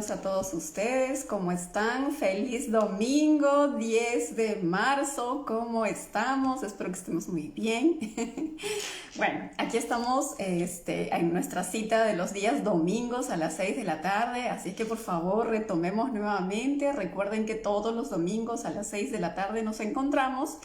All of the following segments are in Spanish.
bienvenidos a todos ustedes. ¿Cómo están? Feliz domingo, 10 de marzo. ¿Cómo estamos? Espero que estemos muy bien. Bueno, aquí estamos en nuestra cita de los días domingos a las 6 de la tarde. Así que por favor retomemos nuevamente. Recuerden que todos los domingos a las 6 de la tarde nos encontramos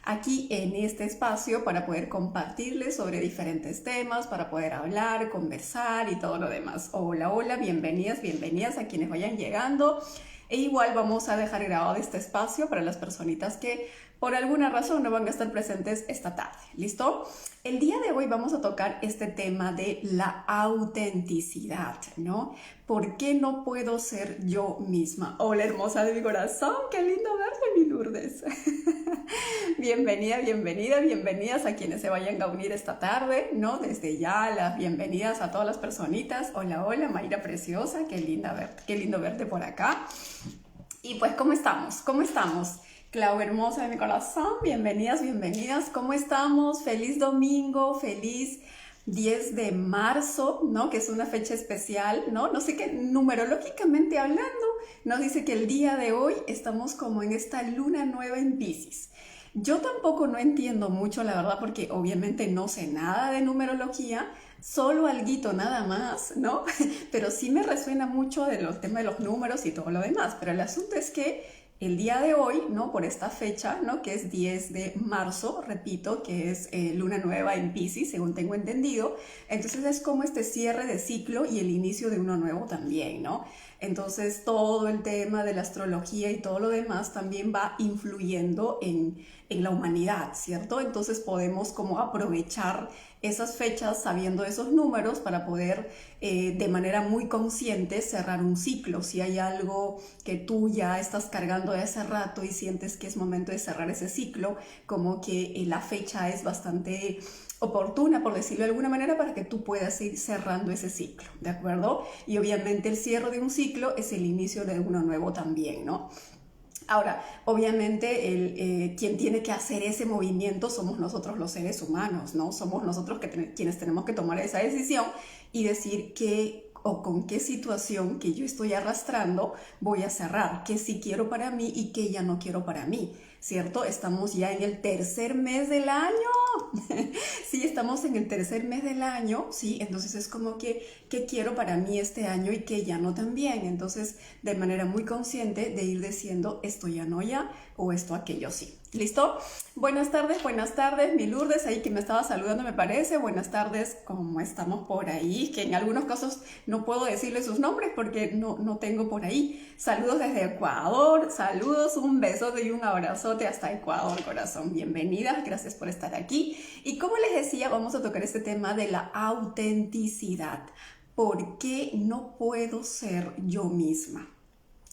aquí en este espacio para poder compartirles sobre diferentes temas, para poder hablar, conversar y todo lo demás. Hola, hola, bienvenidas, bienvenidas a quienes vayan llegando. E igual vamos a dejar grabado este espacio para las personitas que por alguna razón no van a estar presentes esta tarde. ¿Listo? El día de hoy vamos a tocar este tema de la autenticidad, ¿no? ¿Por qué no puedo ser yo misma? Hola, hermosa de mi corazón, qué lindo verte, mi Lourdes. Bienvenida, bienvenida, bienvenidas a quienes se vayan a unir esta tarde, ¿no? Desde ya las bienvenidas a todas las personitas. Hola, hola, Mayra preciosa, qué lindo verte por acá. Y pues, ¿cómo estamos? ¿Cómo estamos? Clau, hermosa de mi corazón, bienvenidas, bienvenidas. ¿Cómo estamos? Feliz domingo, feliz 10 de marzo, ¿no? Que es una fecha especial, ¿no? No sé qué, numerológicamente hablando, nos dice que el día de hoy estamos como en esta luna nueva en Piscis. Yo tampoco no entiendo mucho, la verdad, porque obviamente no sé nada de numerología, solo alguito nada más, ¿no? Pero sí me resuena mucho de los temas de los números y todo lo demás. Pero el asunto es que el día de hoy, ¿no? Por esta fecha, ¿no? Que es 10 de marzo, repito, que es luna nueva en Piscis, según tengo entendido. Entonces es como este cierre de ciclo y el inicio de uno nuevo también, ¿no? Entonces todo el tema de la astrología y todo lo demás también va influyendo en la humanidad, ¿cierto? Entonces podemos como aprovechar esas fechas sabiendo esos números para poder de manera muy consciente cerrar un ciclo. Si hay algo que tú ya estás cargando de hace rato y sientes que es momento de cerrar ese ciclo, como que la fecha es bastante oportuna, por decirlo de alguna manera, para que tú puedas ir cerrando ese ciclo, ¿de acuerdo? Y obviamente el cierre de un ciclo es el inicio de uno nuevo también, ¿no? Ahora, obviamente, quien tiene que hacer ese movimiento somos nosotros los seres humanos, ¿no? Somos nosotros quienes tenemos que tomar esa decisión y decir qué o con qué situación que yo estoy arrastrando voy a cerrar, qué sí quiero para mí y qué ya no quiero para mí, ¿cierto? Estamos ya en el tercer mes del año. Sí, estamos en el tercer mes del año, ¿sí? Entonces es como que, ¿qué quiero para mí este año y qué ya no también? Entonces, de manera muy consciente de ir diciendo esto ya no ya o esto aquello sí. ¿Listo? Buenas tardes, mi Lourdes, ahí que me estaba saludando me parece. Buenas tardes, ¿cómo estamos por ahí? Que en algunos casos no puedo decirle sus nombres porque no tengo por ahí. Saludos desde Ecuador, saludos, un besote y un abrazote hasta Ecuador, corazón. Bienvenidas, gracias por estar aquí. Y como les decía, vamos a tocar este tema de la autenticidad. ¿Por qué no puedo ser yo misma?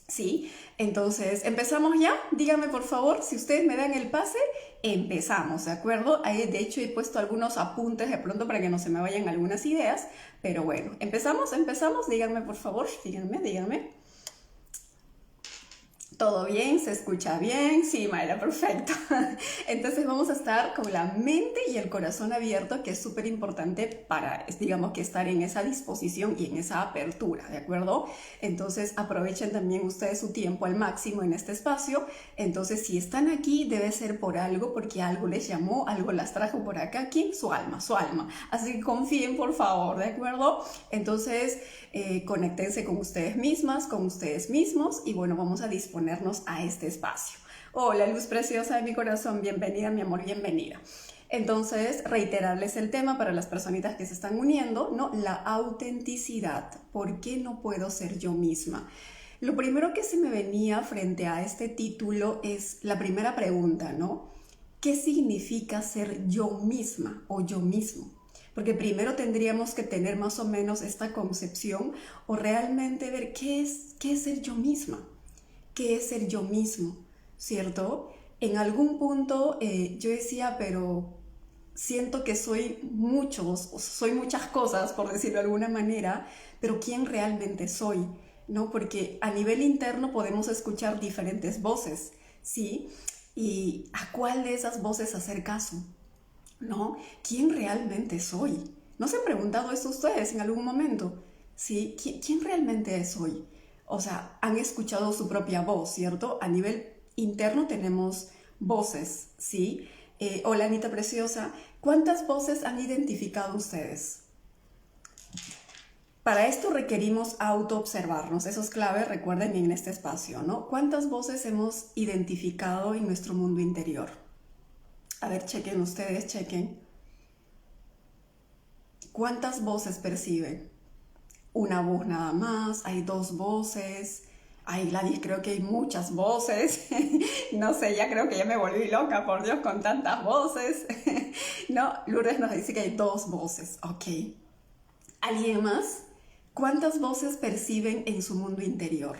¿Sí? Entonces, ¿empezamos ya? Díganme por favor, si ustedes me dan el pase, empezamos, ¿de acuerdo? Ahí, de hecho, he puesto algunos apuntes de pronto para que no se me vayan algunas ideas, pero bueno, ¿empezamos? Díganme por favor, díganme. ¿Todo bien? ¿Se escucha bien? Sí, Mayra, perfecto. Entonces vamos a estar con la mente y el corazón abierto, que es súper importante para, digamos, que estar en esa disposición y en esa apertura, ¿de acuerdo? Entonces aprovechen también ustedes su tiempo al máximo en este espacio. Entonces si están aquí debe ser por algo, porque algo les llamó, algo las trajo por acá. ¿Quién? Su alma, su alma. Así que confíen, por favor, ¿de acuerdo? Entonces conéctense con ustedes mismas, con ustedes mismos y bueno, vamos a disponernos a este espacio. Hola, luz preciosa de mi corazón, bienvenida, mi amor, bienvenida. Entonces, reiterarles el tema para las personitas que se están uniendo, ¿no? La autenticidad. ¿Por qué no puedo ser yo misma? Lo primero que se me venía frente a este título es la primera pregunta, ¿no? ¿Qué significa ser yo misma o yo mismo? Porque primero tendríamos que tener más o menos esta concepción o realmente ver qué es ser yo misma, qué es ser yo mismo, ¿cierto? En algún punto yo decía, pero siento que soy muchas cosas, por decirlo de alguna manera, pero ¿quién realmente soy? ¿No? Porque a nivel interno podemos escuchar diferentes voces, ¿sí? ¿Y a cuál de esas voces hacer caso? ¿No? ¿Quién realmente soy? ¿No se han preguntado esto ustedes en algún momento? ¿Sí? ¿Quién realmente soy? o sea, han escuchado su propia voz, ¿cierto? A nivel interno tenemos voces, ¿sí? Hola, Anita Preciosa. ¿Cuántas voces han identificado ustedes? Para esto requerimos autoobservarnos. Eso es clave, recuerden, en este espacio, ¿no? ¿Cuántas voces hemos identificado en nuestro mundo interior? A ver, chequen ustedes, chequen. ¿Cuántas voces perciben? Una voz nada más, hay dos voces. Ay, Gladys, creo que hay muchas voces. No sé, ya creo que ya me volví loca, por Dios, con tantas voces. No, Lourdes nos dice que hay dos voces. Ok. ¿Alguien más? ¿Cuántas voces perciben en su mundo interior?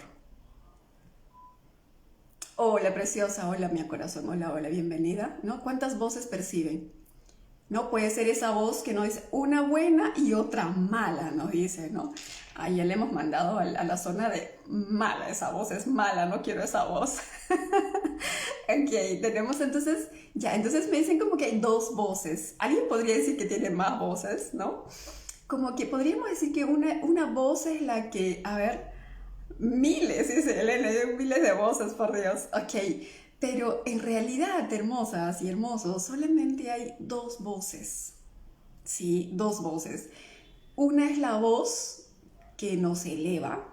Hola, preciosa. Hola, mi corazón. Hola, hola, bienvenida. ¿No? ¿Cuántas voces perciben? ¿No? Puede ser esa voz que nos dice una buena y otra mala, nos dice, ¿no? Ahí ya le hemos mandado a la zona de mala, esa voz es mala, no quiero esa voz. Ok, tenemos entonces, ya, entonces me dicen como que hay dos voces. Alguien podría decir que tiene más voces, ¿no? Como que podríamos decir que una voz es la que, a ver, miles, dice Elena, miles de voces, por Dios. Ok, pero en realidad, hermosas y hermosos, solamente hay dos voces. Sí, dos voces. Una es la voz que nos eleva,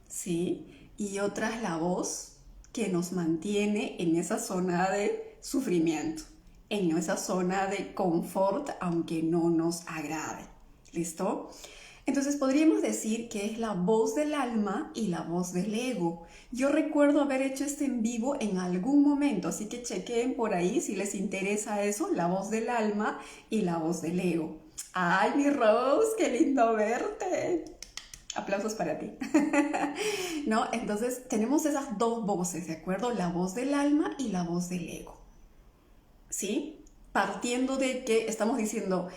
¿sí? Y otra es la voz que nos mantiene en esa zona de sufrimiento, en esa zona de confort, aunque no nos agrade. ¿Listo? Entonces podríamos decir que es la voz del alma y la voz del ego. Yo recuerdo haber hecho este en vivo en algún momento, así que chequen por ahí si les interesa eso, la voz del alma y la voz del ego. ¡Ay, mi Rose, qué lindo verte! Aplausos para ti. ¿No? Entonces tenemos esas dos voces, ¿de acuerdo? La voz del alma y la voz del ego. ¿Sí? Partiendo de que estamos diciendo,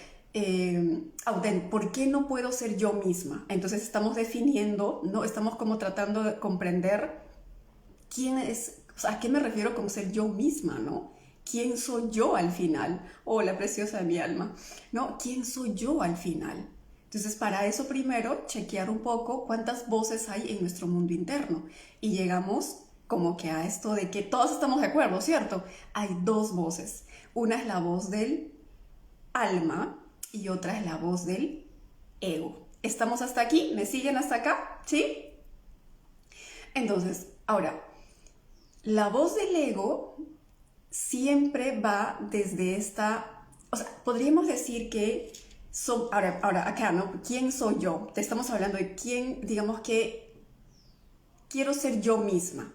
¿por qué no puedo ser yo misma? Entonces estamos definiendo, ¿no? Estamos como tratando de comprender quién es, o sea, ¿a qué me refiero con ser yo misma, ¿no? ¿Quién soy yo al final? Oh, la preciosa de mi alma, ¿no? ¿Quién soy yo al final? Entonces, para eso primero, chequear un poco cuántas voces hay en nuestro mundo interno. Y llegamos como que a esto de que todos estamos de acuerdo, ¿cierto? Hay dos voces. Una es la voz del alma y otra es la voz del ego. ¿Estamos hasta aquí? ¿Me siguen hasta acá? ¿Sí? Entonces, ahora, la voz del ego siempre va desde esta, o sea, podríamos decir que, ahora acá, ¿no? ¿Quién soy yo? Te estamos hablando de quién, digamos que quiero ser yo misma.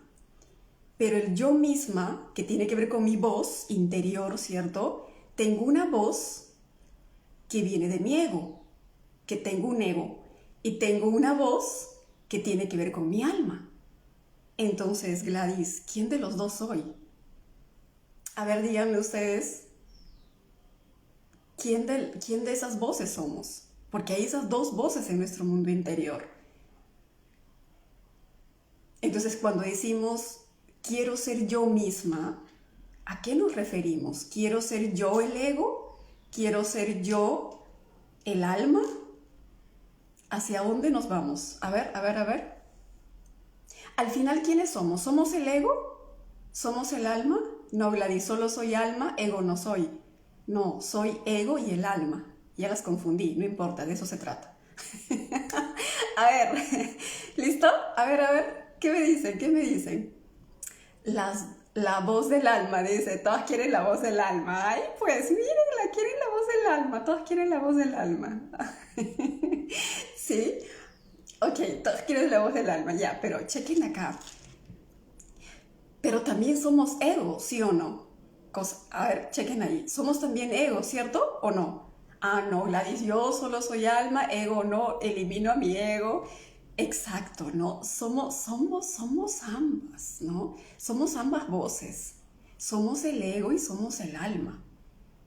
Pero el yo misma, que tiene que ver con mi voz interior, ¿cierto? Tengo una voz que viene de mi ego, que tengo un ego, y tengo una voz que tiene que ver con mi alma. Entonces, Gladys, ¿quién de los dos soy? A ver, díganme ustedes, ¿quién de esas voces somos? Porque hay esas dos voces en nuestro mundo interior. Entonces, cuando decimos, quiero ser yo misma, ¿a qué nos referimos? ¿Quiero ser yo el ego? ¿Quiero ser yo el alma? ¿Hacia dónde nos vamos? A ver, a ver, a ver. Al final, ¿quiénes somos? ¿Somos el ego? ¿Somos el alma? No, Gladys, solo soy alma, ego no soy. No, soy ego y el alma. Ya las confundí, no importa, de eso se trata. A ver, ¿listo? A ver, ¿qué me dicen? ¿Qué me dicen? La voz del alma, dice, todas quieren la voz del alma. Ay, pues miren, quieren la voz del alma, todas quieren la voz del alma. ¿Sí? Ok, todos quieren la voz del alma, ya, pero chequen acá. Pero también somos ego, ¿sí o no? A ver, chequen ahí. Somos también ego, ¿cierto? ¿O no? Ah, no, Gladys, yo solo soy alma, ego no, elimino a mi ego. Exacto, ¿no? Somos ambas, ¿no? Somos ambas voces. Somos el ego y somos el alma,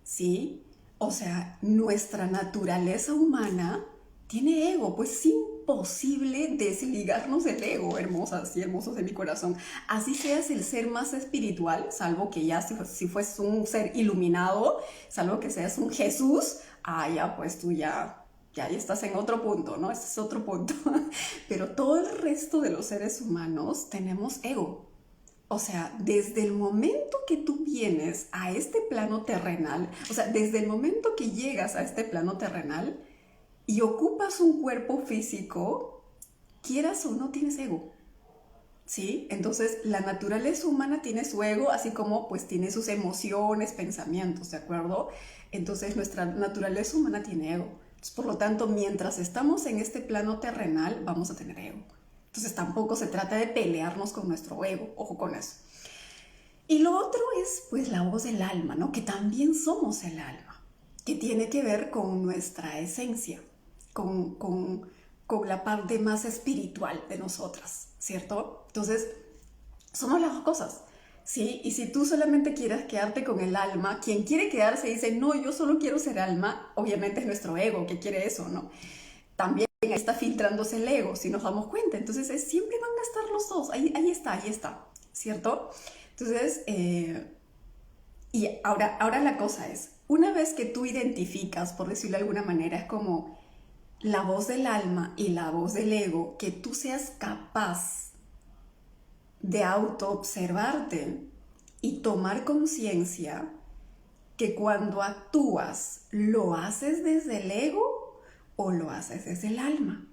¿sí? O sea, nuestra naturaleza humana tiene ego, pues es imposible desligarnos del ego, hermosas y hermosos de mi corazón. Así seas el ser más espiritual, salvo que ya si fueses un ser iluminado, salvo que seas un Jesús, ya pues tú ya Ya ahí estás en otro punto, ¿no? Ese es otro punto. Pero todo el resto de los seres humanos tenemos ego. O sea, desde el momento que tú vienes a este plano terrenal, o sea, desde el momento que llegas a este plano terrenal y ocupas un cuerpo físico, quieras o no tienes ego. ¿Sí? Entonces, la naturaleza humana tiene su ego, así como pues tiene sus emociones, pensamientos, ¿de acuerdo? Entonces, nuestra naturaleza humana tiene ego. Entonces, por lo tanto, mientras estamos en este plano terrenal, vamos a tener ego. Entonces, tampoco se trata de pelearnos con nuestro ego, ojo con eso. Y lo otro es pues la voz del alma, ¿no? Que también somos el alma, que tiene que ver con nuestra esencia, con la parte más espiritual de nosotras, ¿cierto? Entonces, somos las dos cosas, ¿sí? Y si tú solamente quieres quedarte con el alma, quien quiere quedarse dice, no, yo solo quiero ser alma, obviamente es nuestro ego que quiere eso, ¿no? También está filtrándose el ego, si nos damos cuenta. Entonces, siempre van a estar los dos, ahí está, ¿cierto? Entonces, y ahora la cosa es, una vez que tú identificas, por decirlo de alguna manera, es como la voz del alma y la voz del ego, que tú seas capaz de autoobservarte y tomar conciencia que cuando actúas lo haces desde el ego o lo haces desde el alma,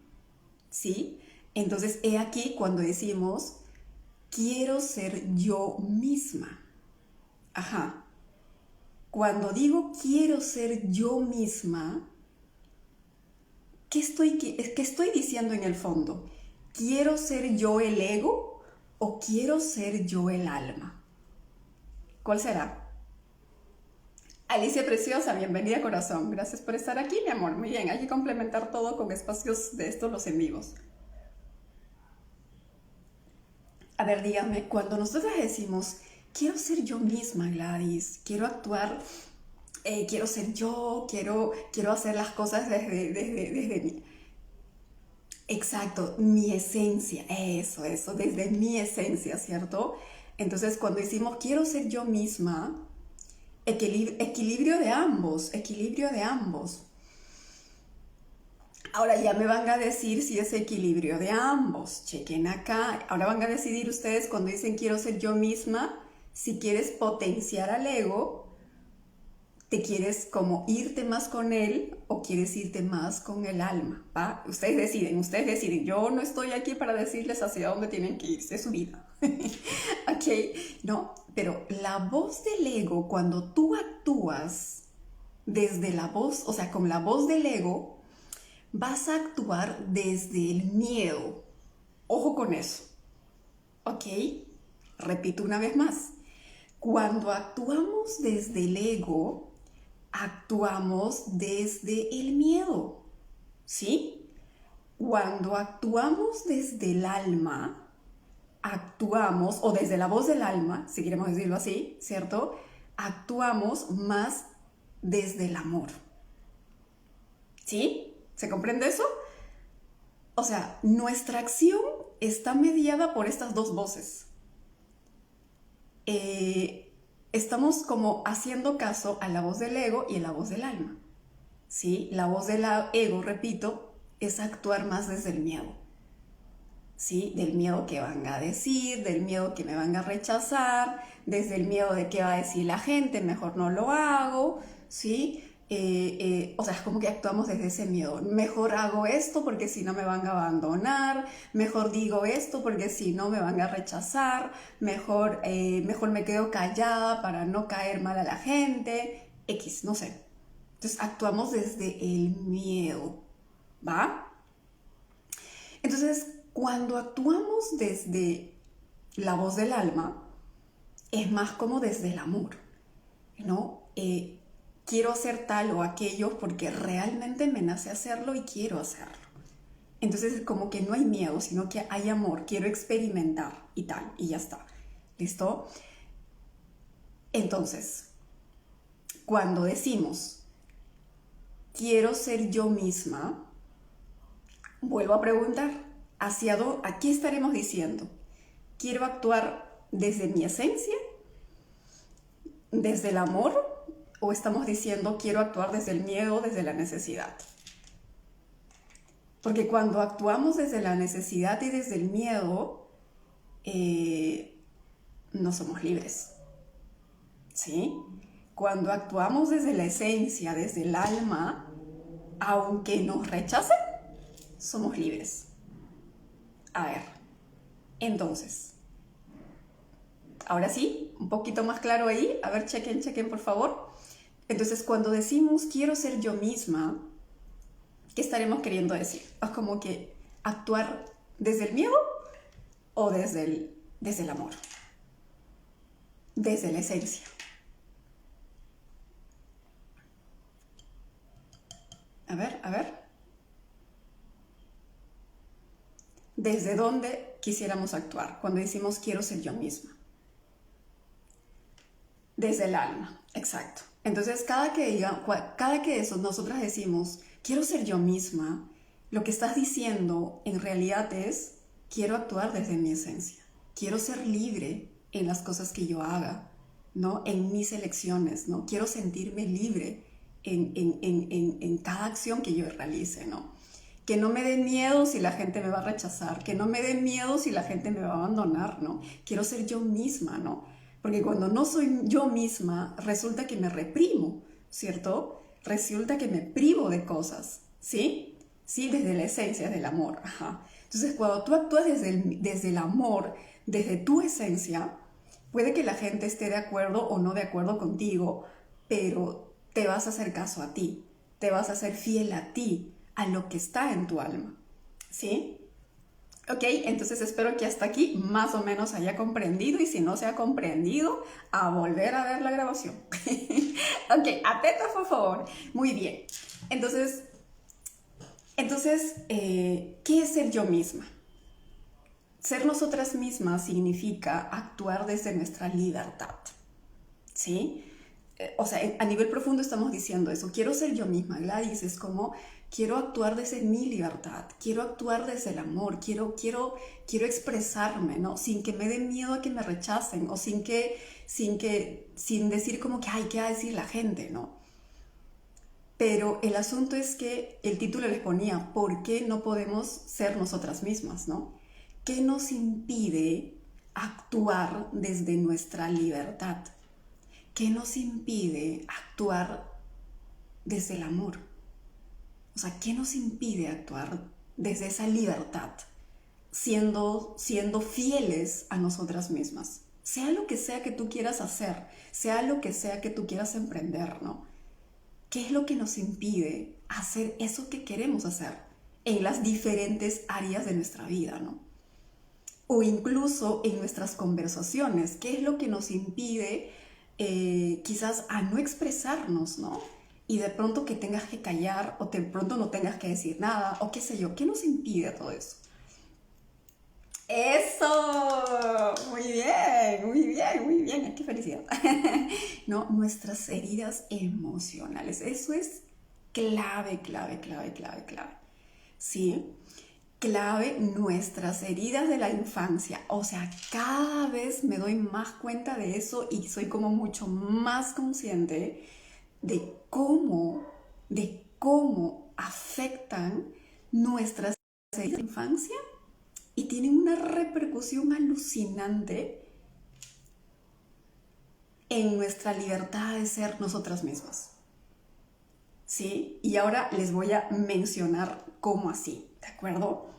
¿sí? Entonces, he aquí cuando decimos, quiero ser yo misma. Ajá. Cuando digo quiero ser yo misma, ¿qué estoy diciendo en el fondo? ¿Quiero ser yo el ego o quiero ser yo el alma? ¿Cuál será? Alicia Preciosa, bienvenida corazón. Gracias por estar aquí, mi amor. Muy bien, hay que complementar todo con espacios de estos, los en vivos. A ver, dígame, cuando nosotros decimos, quiero ser yo misma, Gladys, quiero actuar, quiero ser yo, quiero hacer las cosas desde mí. Exacto, mi esencia, eso, desde mi esencia, ¿cierto? Entonces, cuando decimos quiero ser yo misma, equilibrio de ambos, equilibrio de ambos. Ahora ya me van a decir si es equilibrio de ambos. Chequen acá. Ahora van a decidir ustedes cuando dicen quiero ser yo misma, si quieres potenciar al ego, te quieres como irte más con él o quieres irte más con el alma, ¿va? Ustedes deciden. Yo no estoy aquí para decirles hacia dónde tienen que irse, es su vida. ¿Ok? No, pero la voz del ego, cuando tú actúas desde la voz, o sea, con la voz del ego, vas a actuar desde el miedo. Ojo con eso. ¿Ok? Repito una vez más. Cuando actuamos desde el ego, actuamos desde el miedo. ¿Sí? Cuando actuamos desde el alma, actuamos, o desde la voz del alma, si queremos decirlo así, ¿cierto? Actuamos más desde el amor. ¿Sí? ¿Se comprende eso? O sea, nuestra acción está mediada por estas dos voces. Estamos como haciendo caso a la voz del ego y a la voz del alma. ¿Sí? La voz del ego, repito, es actuar más desde el miedo. ¿Sí? Del miedo que van a decir, del miedo que me van a rechazar, desde el miedo de qué va a decir la gente, mejor no lo hago, ¿sí? O sea, es como que actuamos desde ese miedo. Mejor hago esto porque si no me van a abandonar, mejor digo esto porque si no me van a rechazar, mejor me quedo callada para no caer mal a la gente, X, no sé. Entonces actuamos desde el miedo, ¿va? Entonces, cuando actuamos desde la voz del alma, es más como desde el amor, ¿no? Quiero hacer tal o aquello porque realmente me nace hacerlo y quiero hacerlo. Entonces es como que no hay miedo, sino que hay amor, quiero experimentar y tal, y ya está. ¿Listo? Entonces, cuando decimos, quiero ser yo misma, vuelvo a preguntar, ¿a qué estaremos diciendo? ¿Quiero actuar desde mi esencia? ¿Desde el amor? ¿O estamos diciendo quiero actuar desde el miedo, desde la necesidad? Porque cuando actuamos desde la necesidad y desde el miedo, no somos libres, ¿sí? Cuando actuamos desde la esencia, desde el alma, aunque nos rechacen, somos libres. A ver, entonces, ahora sí, un poquito más claro ahí. A ver, chequen, por favor. Entonces, cuando decimos quiero ser yo misma, ¿qué estaremos queriendo decir? Es como que actuar desde el miedo o desde el amor, desde la esencia. A ver. ¿Desde dónde quisiéramos actuar cuando decimos quiero ser yo misma? Desde el alma, exacto. Entonces, cada que eso nosotras decimos quiero ser yo misma, lo que estás diciendo en realidad es quiero actuar desde mi esencia. Quiero ser libre en las cosas que yo haga, ¿no? En mis elecciones, ¿no? Quiero sentirme libre en cada acción que yo realice, ¿no? Que no me dé miedo si la gente me va a rechazar, que no me dé miedo si la gente me va a abandonar, ¿no? Quiero ser yo misma, ¿no? Porque cuando no soy yo misma, resulta que me reprimo, ¿cierto? Resulta que me privo de cosas, ¿sí? Sí, desde la esencia del amor. Ajá. Entonces, cuando tú actúas desde el amor, desde tu esencia, puede que la gente esté de acuerdo o no de acuerdo contigo, pero te vas a hacer caso a ti, te vas a ser fiel a ti, a lo que está en tu alma, ¿sí? Ok, entonces espero que hasta aquí más o menos haya comprendido, y si no se ha comprendido, a volver a ver la grabación. Ok, atentas por favor. Muy bien. Entonces, ¿qué es ser yo misma? Ser nosotras mismas significa actuar desde nuestra libertad, ¿sí? O sea, a nivel profundo estamos diciendo eso. Quiero ser yo misma, Gladys, es como quiero actuar desde mi libertad, quiero actuar desde el amor, quiero expresarme, ¿no? Sin que me dé miedo a que me rechacen, o sin decir como que, ay, ¿qué va a decir la gente, no? Pero el asunto es que el título les ponía, ¿por qué no podemos ser nosotras mismas, no? ¿Qué nos impide actuar desde nuestra libertad? ¿Qué nos impide actuar desde el amor? O sea, ¿qué nos impide actuar desde esa libertad, siendo fieles a nosotras mismas? Sea lo que sea que tú quieras hacer, sea lo que sea que tú quieras emprender, ¿no? ¿Qué es lo que nos impide hacer eso que queremos hacer en las diferentes áreas de nuestra vida, ¿no? O incluso en nuestras conversaciones, ¿qué es lo que nos impide quizás a no expresarnos, ¿no? Y de pronto que tengas que callar, o de pronto no tengas que decir nada, o qué sé yo, ¿qué nos impide todo eso? ¡Eso! Muy bien, qué felicidad. ¿No? Nuestras heridas emocionales, eso es clave. ¿Sí? Clave, nuestras heridas de la infancia. O sea, cada vez me doy más cuenta de eso y soy como mucho más consciente de cómo afectan nuestras heridas de la infancia, y tienen una repercusión alucinante en nuestra libertad de ser nosotras mismas. ¿Sí? Y ahora les voy a mencionar cómo así, ¿de acuerdo?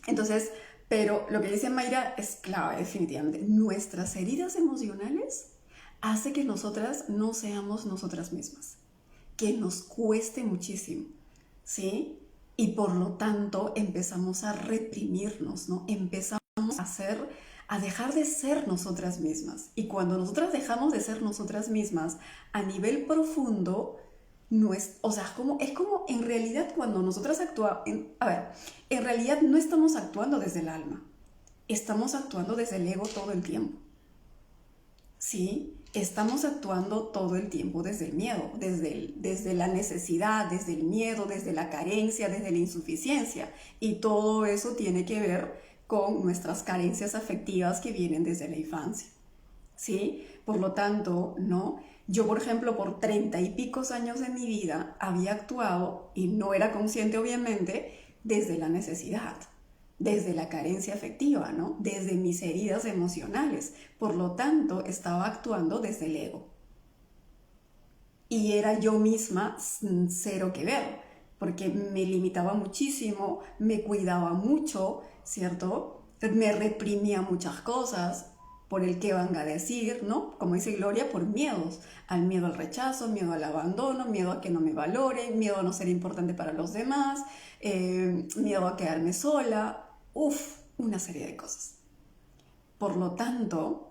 Entonces, pero lo que dice Mayra es clave, definitivamente. Nuestras heridas emocionales hacen que nosotras no seamos nosotras mismas, que nos cueste muchísimo, ¿sí? Y por lo tanto empezamos a reprimirnos, ¿no? Empezamos a dejar de ser nosotras mismas. Y cuando nosotras dejamos de ser nosotras mismas a nivel profundo, no es, o sea, es como en realidad cuando nosotras actuamos, en realidad no estamos actuando desde el alma, estamos actuando desde el ego todo el tiempo, ¿sí? Estamos actuando todo el tiempo desde el miedo, desde la necesidad, desde el miedo, desde la carencia, desde la insuficiencia, y todo eso tiene que ver con nuestras carencias afectivas que vienen desde la infancia, ¿sí? Por lo tanto, ¿no? Yo, por ejemplo, por 30 y pico años de mi vida había actuado, y no era consciente obviamente, desde la necesidad, desde la carencia afectiva, ¿no? Desde mis heridas emocionales. Por lo tanto, estaba actuando desde el ego. Y era yo misma cero que ver, porque me limitaba muchísimo, me cuidaba mucho, ¿cierto? Me reprimía muchas cosas por el que van a decir, ¿no? Como dice Gloria, por miedos, al miedo al rechazo, miedo al abandono, miedo a que no me valoren, miedo a no ser importante para los demás, miedo a quedarme sola, una serie de cosas. Por lo tanto,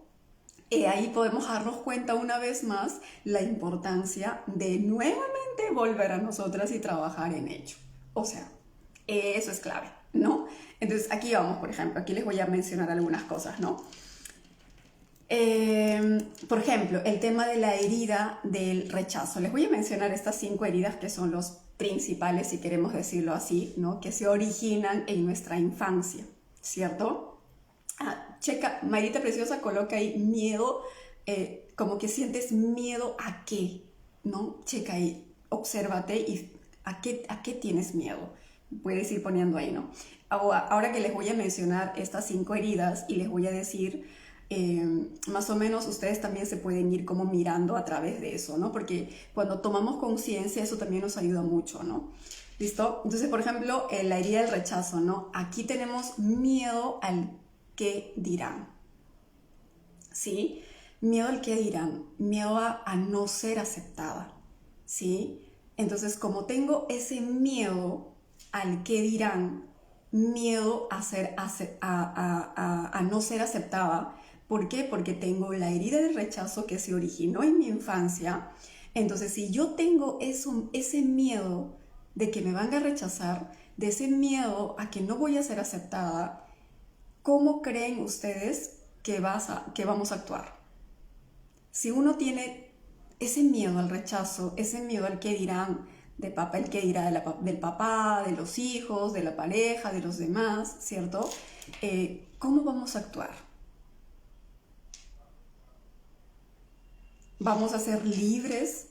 ahí podemos darnos cuenta una vez más la importancia de nuevamente volver a nosotras y trabajar en ello. O sea, eso es clave, ¿no? Entonces aquí vamos, por ejemplo, aquí les voy a mencionar algunas cosas, ¿no? Por ejemplo, el tema de la herida del rechazo. Les voy a mencionar estas 5 heridas que son los principales, si queremos decirlo así, ¿no? Que se originan en nuestra infancia, ¿cierto? Checa, Marita Preciosa coloca ahí miedo, como que sientes miedo a qué, ¿no? Checa ahí, obsérvate y a qué tienes miedo. Puedes ir poniendo ahí, ¿no? Ahora que les voy a mencionar estas 5 heridas y les voy a decir, más o menos ustedes también se pueden ir como mirando a través de eso, ¿no? Porque cuando tomamos conciencia eso también nos ayuda mucho, ¿no? ¿Listo? Entonces, por ejemplo, la herida del rechazo, ¿no? Aquí tenemos miedo al qué dirán, ¿sí? Miedo al qué dirán, miedo a no ser aceptada, ¿sí? Entonces, como tengo ese miedo al qué dirán, miedo a no ser aceptada, ¿por qué? Porque tengo la herida del rechazo que se originó en mi infancia. Entonces, si yo tengo ese miedo de que me van a rechazar, de ese miedo a que no voy a ser aceptada, ¿cómo creen ustedes que vamos a actuar? Si uno tiene ese miedo al rechazo, ese miedo al qué dirán, el qué dirá del papá, de los hijos, de la pareja, de los demás, ¿cierto? ¿Cómo vamos a actuar? ¿Vamos a ser libres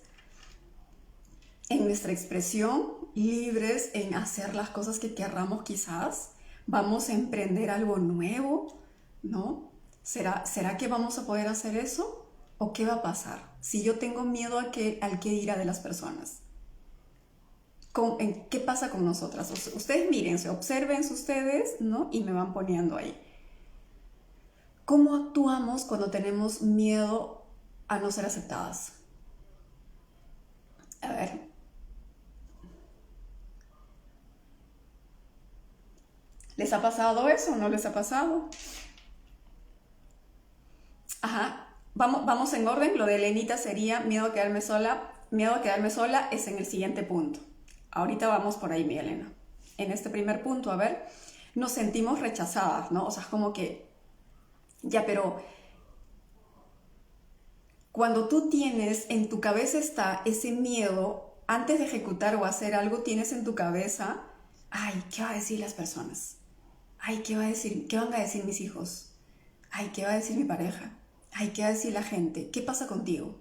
en nuestra expresión? ¿Libres en hacer las cosas que querramos quizás? ¿Vamos a emprender algo nuevo? ¿No? ¿Será que vamos a poder hacer eso? ¿O qué va a pasar si yo tengo miedo al qué dirá de las personas? ¿Qué pasa con nosotras? Ustedes mírense, obsérvense ustedes, ¿no? Y me van poniendo ahí. ¿Cómo actuamos cuando tenemos miedo a no ser aceptadas? A ver. ¿Les ha pasado eso o no les ha pasado? Ajá. Vamos en orden. Lo de Elenita sería miedo a quedarme sola. Miedo a quedarme sola es en el siguiente punto. Ahorita vamos por ahí, mi Elena. En este primer punto, a ver, nos sentimos rechazadas, ¿no? O sea, es como que, ya, pero cuando tú tienes, en tu cabeza está ese miedo, antes de ejecutar o hacer algo, tienes en tu cabeza, ay, ¿qué va a decir las personas? Ay, ¿qué van a decir mis hijos? Ay, ¿qué va a decir mi pareja? Ay, ¿qué va a decir la gente? ¿Qué pasa contigo?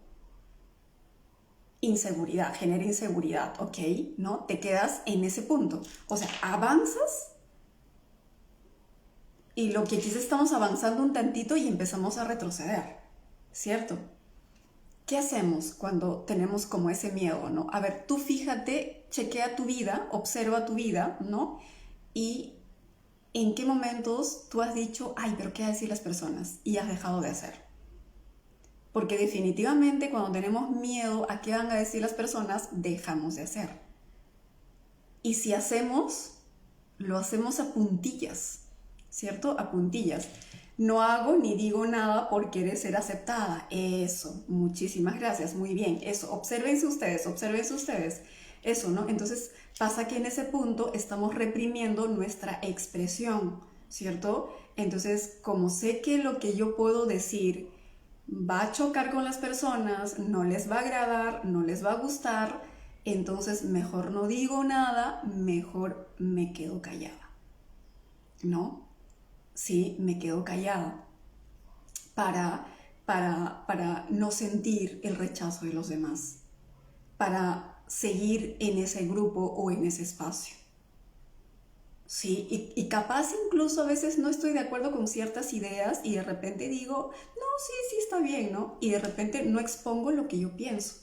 Inseguridad, genera inseguridad, ¿ok? ¿No? Te quedas en ese punto. O sea, avanzas y lo que quizás estamos avanzando un tantito y empezamos a retroceder, ¿cierto? ¿Qué hacemos cuando tenemos como ese miedo, ¿no? A ver, tú fíjate, chequea tu vida, observa tu vida, ¿no? Y en qué momentos tú has dicho, ay, pero ¿qué van a decir las personas? Y has dejado de hacer. Porque definitivamente cuando tenemos miedo a qué van a decir las personas, dejamos de hacer. Y si hacemos, lo hacemos a puntillas, ¿cierto? A puntillas. No hago ni digo nada por querer ser aceptada. Eso, muchísimas gracias, muy bien. Eso, obsérvense ustedes. Eso, ¿no? Entonces pasa que en ese punto estamos reprimiendo nuestra expresión, ¿cierto? Entonces, como sé que lo que yo puedo decir va a chocar con las personas, no les va a agradar, no les va a gustar, entonces mejor no digo nada, mejor me quedo callada, ¿no? Sí, me quedo callada para no sentir el rechazo de los demás, para seguir en ese grupo o en ese espacio. ¿sí? Y capaz incluso a veces no estoy de acuerdo con ciertas ideas y de repente digo, no, sí, sí está bien, ¿no? Y de repente no expongo lo que yo pienso,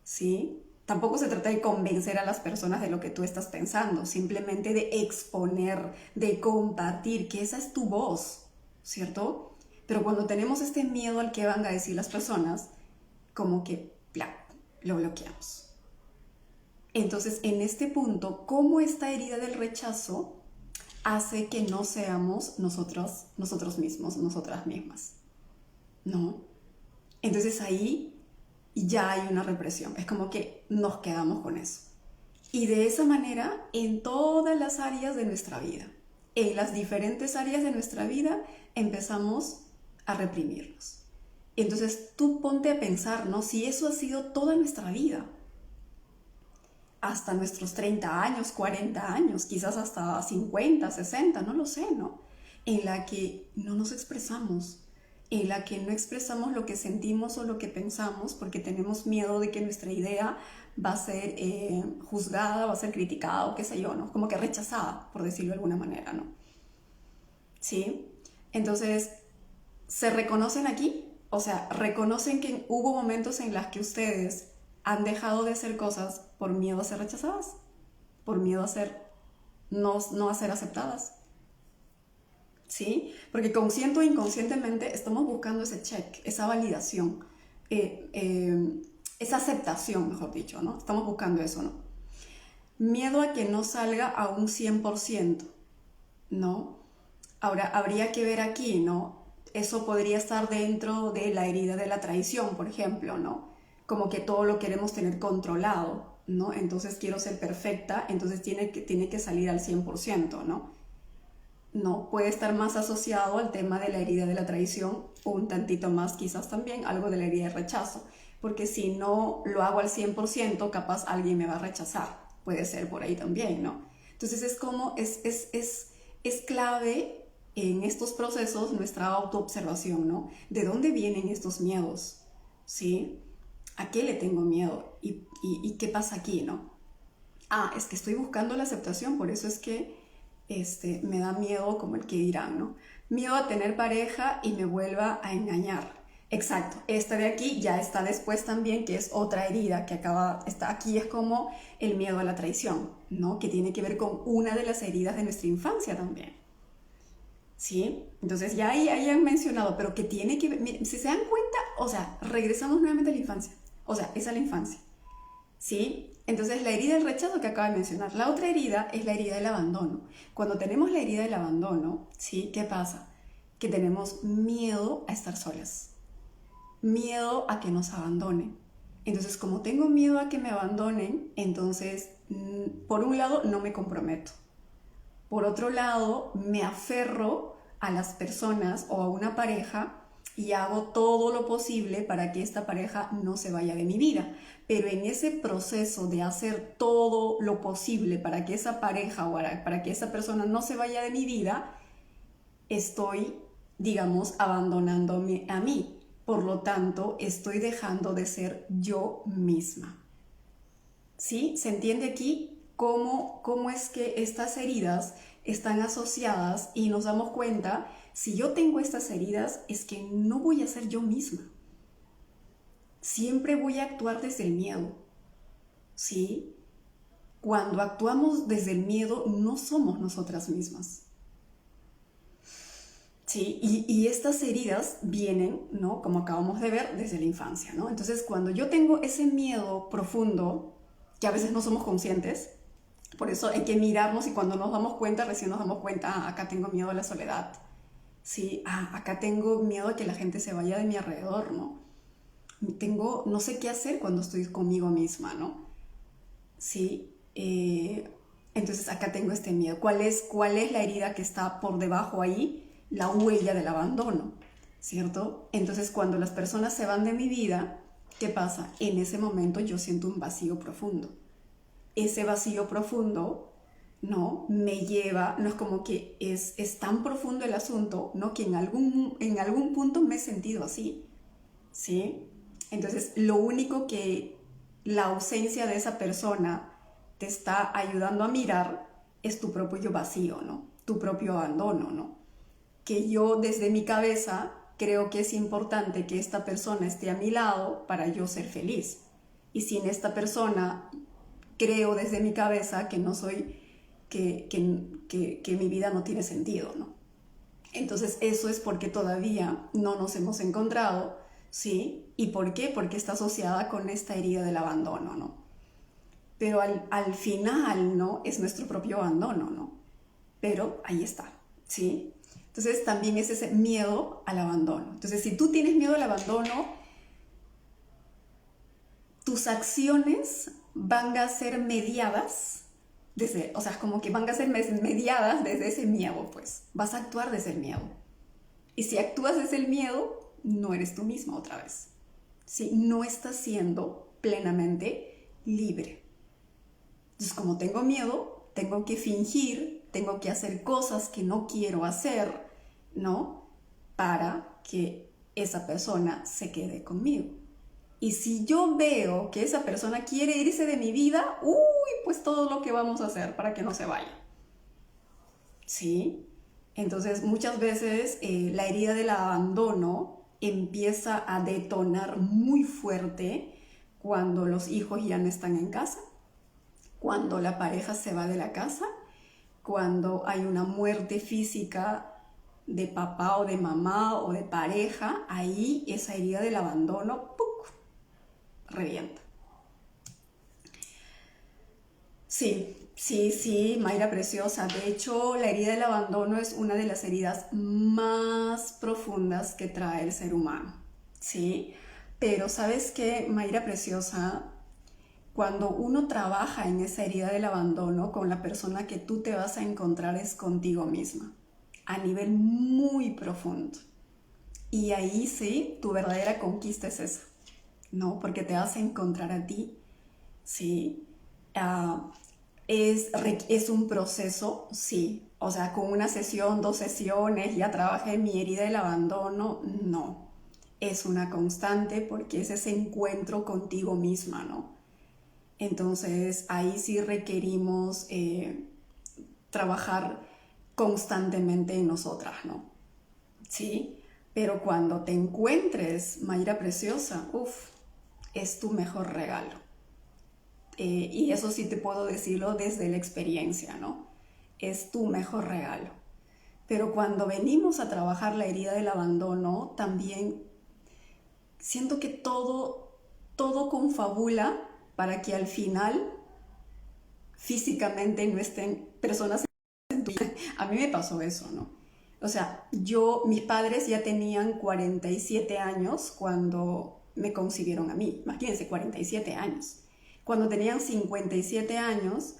¿sí? Tampoco se trata de convencer a las personas de lo que tú estás pensando, simplemente de exponer, de compartir, que esa es tu voz, ¿cierto? Pero cuando tenemos este miedo al que van a decir las personas, como que, bla, lo bloqueamos. Entonces, en este punto, ¿cómo esta herida del rechazo hace que no seamos nosotros mismos, nosotras mismas? ¿No? Entonces ahí ya hay una represión. Es como que nos quedamos con eso. Y de esa manera, en todas las áreas de nuestra vida, en las diferentes áreas de nuestra vida, empezamos a reprimirnos. Entonces tú ponte a pensar, ¿no? Si eso ha sido toda nuestra vida, hasta nuestros 30 años, 40 años, quizás hasta 50, 60, no lo sé, ¿no? En la que no nos expresamos, en la que no expresamos lo que sentimos o lo que pensamos porque tenemos miedo de que nuestra idea va a ser juzgada, va a ser criticada o qué sé yo, ¿no? Como que rechazada, por decirlo de alguna manera, ¿no? ¿Sí? Entonces, ¿se reconocen aquí? O sea, ¿reconocen que hubo momentos en los que ustedes han dejado de hacer cosas por miedo a ser rechazadas? Por miedo a ser, no a ser aceptadas. ¿Sí? Porque consciente o inconscientemente estamos buscando ese check, esa validación, esa aceptación, mejor dicho, ¿no? Estamos buscando eso, ¿no? Miedo a que no salga a un 100%, ¿no? Ahora, habría que ver aquí, ¿no? Eso podría estar dentro de la herida de la traición, por ejemplo, ¿no? Como que todo lo queremos tener controlado, ¿no? Entonces quiero ser perfecta, entonces tiene que salir al 100%, ¿no? No, puede estar más asociado al tema de la herida de la traición, un tantito más quizás también algo de la herida de rechazo, porque si no lo hago al 100%, capaz alguien me va a rechazar, puede ser por ahí también, ¿no? Entonces es como, es clave en estos procesos nuestra autoobservación, ¿no? ¿De dónde vienen estos miedos? ¿Sí? ¿A qué le tengo miedo? ¿Y qué pasa aquí, no? Ah, es que estoy buscando la aceptación, por eso es que me da miedo como el que dirán, ¿no? Miedo a tener pareja y me vuelva a engañar. Exacto, esta de aquí ya está después también, que es otra herida que está aquí, es como el miedo a la traición, ¿no? Que tiene que ver con una de las heridas de nuestra infancia también, ¿sí? Entonces ya ahí han mencionado, pero que tiene que ver, miren, si se dan cuenta, o sea, regresamos nuevamente a la infancia, o sea, es a la infancia, ¿sí? Entonces la herida del rechazo que acabo de mencionar. La otra herida es la herida del abandono. Cuando tenemos la herida del abandono, ¿sí? ¿Qué pasa? Que tenemos miedo a estar solas, miedo a que nos abandonen. Entonces, como tengo miedo a que me abandonen, entonces, por un lado, no me comprometo. Por otro lado, me aferro a las personas o a una pareja y hago todo lo posible para que esta pareja no se vaya de mi vida. Pero en ese proceso de hacer todo lo posible para que esa pareja o para que esa persona no se vaya de mi vida, estoy, digamos, abandonándome a mí. Por lo tanto, estoy dejando de ser yo misma. ¿Sí? ¿Se entiende aquí cómo es que estas heridas están asociadas y nos damos cuenta, si yo tengo estas heridas es que no voy a ser yo misma? Siempre voy a actuar desde el miedo, ¿sí? Cuando actuamos desde el miedo no somos nosotras mismas. Sí, y estas heridas vienen, ¿no? Como acabamos de ver, desde la infancia, ¿no? Entonces, cuando yo tengo ese miedo profundo, que a veces no somos conscientes, por eso hay que mirarnos y cuando nos damos cuenta, recién nos damos cuenta, ah, acá tengo miedo a la soledad, sí, ah, acá tengo miedo a que la gente se vaya de mi alrededor, ¿no? No sé qué hacer cuando estoy conmigo misma, ¿no? Sí, entonces acá tengo este miedo. ¿Cuál es la herida que está por debajo ahí? La huella del abandono, ¿cierto? Entonces cuando las personas se van de mi vida, ¿qué pasa? En ese momento yo siento un vacío profundo. Ese vacío profundo, ¿no? Me lleva, no es como que es tan profundo el asunto, ¿no? Que en algún punto me he sentido así, ¿sí? Entonces lo único que la ausencia de esa persona te está ayudando a mirar es tu propio vacío, ¿no? Tu propio abandono, ¿no? Que yo desde mi cabeza creo que es importante que esta persona esté a mi lado para yo ser feliz. Y sin esta persona creo desde mi cabeza que no soy, que mi vida no tiene sentido, ¿no? Entonces eso es porque todavía no nos hemos encontrado, ¿sí? ¿Y por qué? Porque está asociada con esta herida del abandono, ¿no? Pero al final, ¿no? Es nuestro propio abandono, ¿no? Pero ahí está, ¿sí? Entonces también es ese miedo al abandono. Entonces si tú tienes miedo al abandono, tus acciones van a ser mediadas desde, o sea, como que van a ser mediadas desde ese miedo, pues. Vas a actuar desde el miedo. Y si actúas desde el miedo, no eres tú misma otra vez. ¿Sí? No estás siendo plenamente libre. Entonces, como tengo miedo, tengo que fingir, tengo que hacer cosas que no quiero hacer, ¿no? Para que esa persona se quede conmigo. Y si yo veo que esa persona quiere irse de mi vida, pues todo lo que vamos a hacer para que no se vaya. ¿Sí? Entonces muchas veces la herida del abandono empieza a detonar muy fuerte cuando los hijos ya no están en casa, cuando la pareja se va de la casa, cuando hay una muerte física de papá o de mamá o de pareja, ahí esa herida del abandono ¡puc!, revienta. Sí, Mayra preciosa. De hecho, la herida del abandono es una de las heridas más profundas que trae el ser humano, ¿sí? Pero ¿sabes qué, Mayra preciosa? Cuando uno trabaja en esa herida del abandono, con la persona que tú te vas a encontrar es contigo misma, a nivel muy profundo. Y ahí sí, tu verdadera conquista es esa, ¿no? Porque te vas a encontrar a ti, ¿sí? Es un proceso, sí. O sea, con una sesión, 2 sesiones, ya trabajé mi herida del abandono, no. Es una constante porque es ese encuentro contigo misma, ¿no? Entonces, ahí sí requerimos trabajar constantemente en nosotras, ¿no? Sí, pero cuando te encuentres, Mayra preciosa, es tu mejor regalo. Y eso sí te puedo decirlo desde la experiencia, ¿no? Es tu mejor regalo. Pero cuando venimos a trabajar la herida del abandono, también siento que todo confabula para que al final físicamente no estén personas en tu vida. A mí me pasó eso, ¿no? O sea, mis padres ya tenían 47 años cuando me concibieron a mí. Imagínense, 47 años. Cuando tenían 57 años,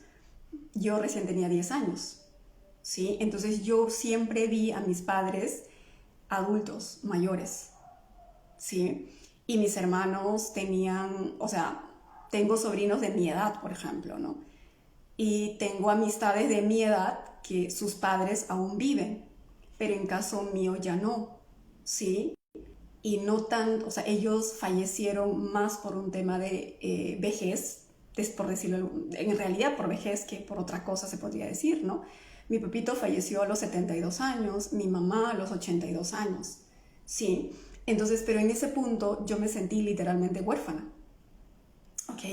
yo recién tenía 10 años, ¿sí? Entonces yo siempre vi a mis padres adultos, mayores, ¿sí? Y mis hermanos tenían, o sea, tengo sobrinos de mi edad, por ejemplo, ¿no? Y tengo amistades de mi edad que sus padres aún viven, pero en caso mío ya no, ¿sí? Y no tan, o sea, ellos fallecieron más por un tema de vejez, es por decirlo, en realidad por vejez que por otra cosa se podría decir, ¿no? Mi papito falleció a los 72 años, mi mamá a los 82 años, ¿sí? Entonces, pero en ese punto yo me sentí literalmente huérfana, ¿ok?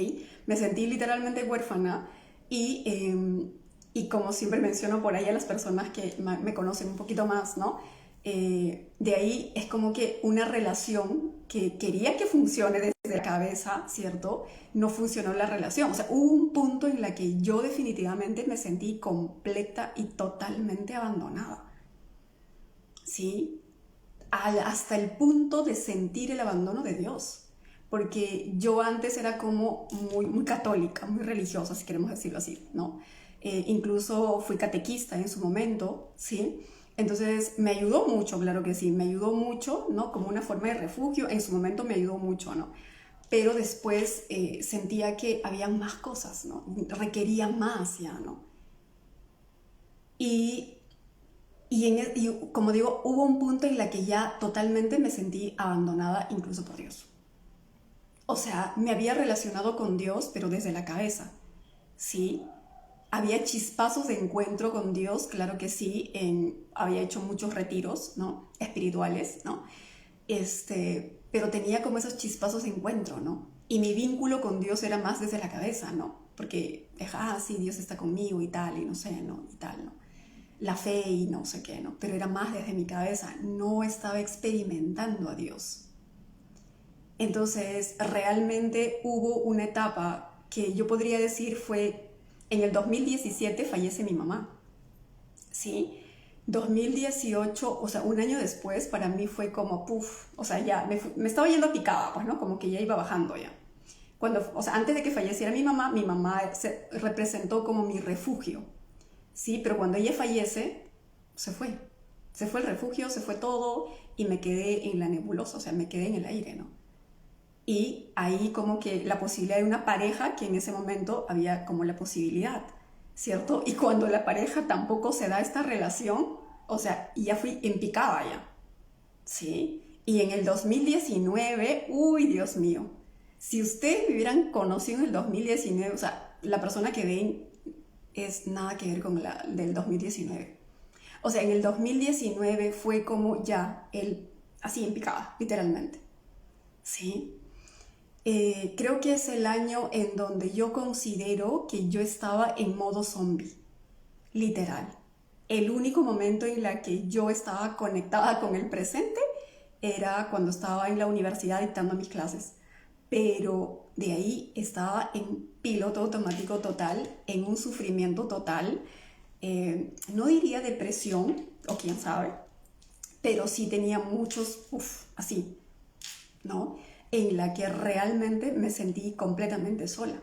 Me sentí literalmente huérfana y como siempre menciono por ahí a las personas que me conocen un poquito más, ¿no? De ahí es como que una relación que quería que funcione desde la cabeza, ¿cierto? No funcionó la relación. O sea, hubo un punto en la que yo definitivamente me sentí completa y totalmente abandonada, ¿sí? Hasta el punto de sentir el abandono de Dios. Porque yo antes era como muy católica, muy religiosa, si queremos decirlo así, ¿no? Incluso fui catequista en su momento, ¿sí? Entonces me ayudó mucho, claro que sí, me ayudó mucho, ¿no? Como una forma de refugio, en su momento me ayudó mucho, ¿no? Pero después sentía que había más cosas, ¿no? Requería más ya, ¿no? Y, y como digo, hubo un punto en la que ya totalmente me sentí abandonada incluso por Dios. O sea, me había relacionado con Dios, pero desde la cabeza, ¿sí? había chispazos de encuentro con Dios, claro que sí, había hecho muchos retiros, ¿no? Espirituales, ¿no? Pero tenía como esos chispazos de encuentro, ¿no? Y mi vínculo con Dios era más desde la cabeza, ¿no? Porque, sí, Dios está conmigo y tal, y no sé, ¿no? Y tal, ¿no? La fe y no sé qué, ¿no? Pero era más desde mi cabeza, no estaba experimentando a Dios. Entonces, realmente hubo una etapa que yo podría decir fue, en el 2017 fallece mi mamá, ¿sí? 2018, o sea, un año después, para mí fue como, puff, o sea, ya me estaba yendo picada, pues, ¿no? Como que ya iba bajando ya. O sea, antes de que falleciera mi mamá se representó como mi refugio, ¿sí? Pero cuando ella fallece, se fue. Se fue el refugio, se fue todo y me quedé en la nebulosa, o sea, me quedé en el aire, ¿no? Y ahí como que la posibilidad de una pareja, que en ese momento había como la posibilidad, ¿cierto? Y cuando la pareja tampoco se da esta relación, o sea, ya fui en picada ya, ¿sí? Y en el 2019, uy, Dios mío, si ustedes me hubieran conocido en el 2019, o sea, la persona que ven es nada que ver con la del 2019. O sea, en el 2019 fue como ya, así en picada, literalmente, ¿sí? Creo que es el año en donde yo considero que yo estaba en modo zombie, literal. El único momento en la que yo estaba conectada con el presente era cuando estaba en la universidad dictando mis clases. Pero de ahí estaba en piloto automático total, en un sufrimiento total. No diría depresión, o quién sabe, pero sí tenía muchos, así, ¿no? En la que realmente me sentí completamente sola,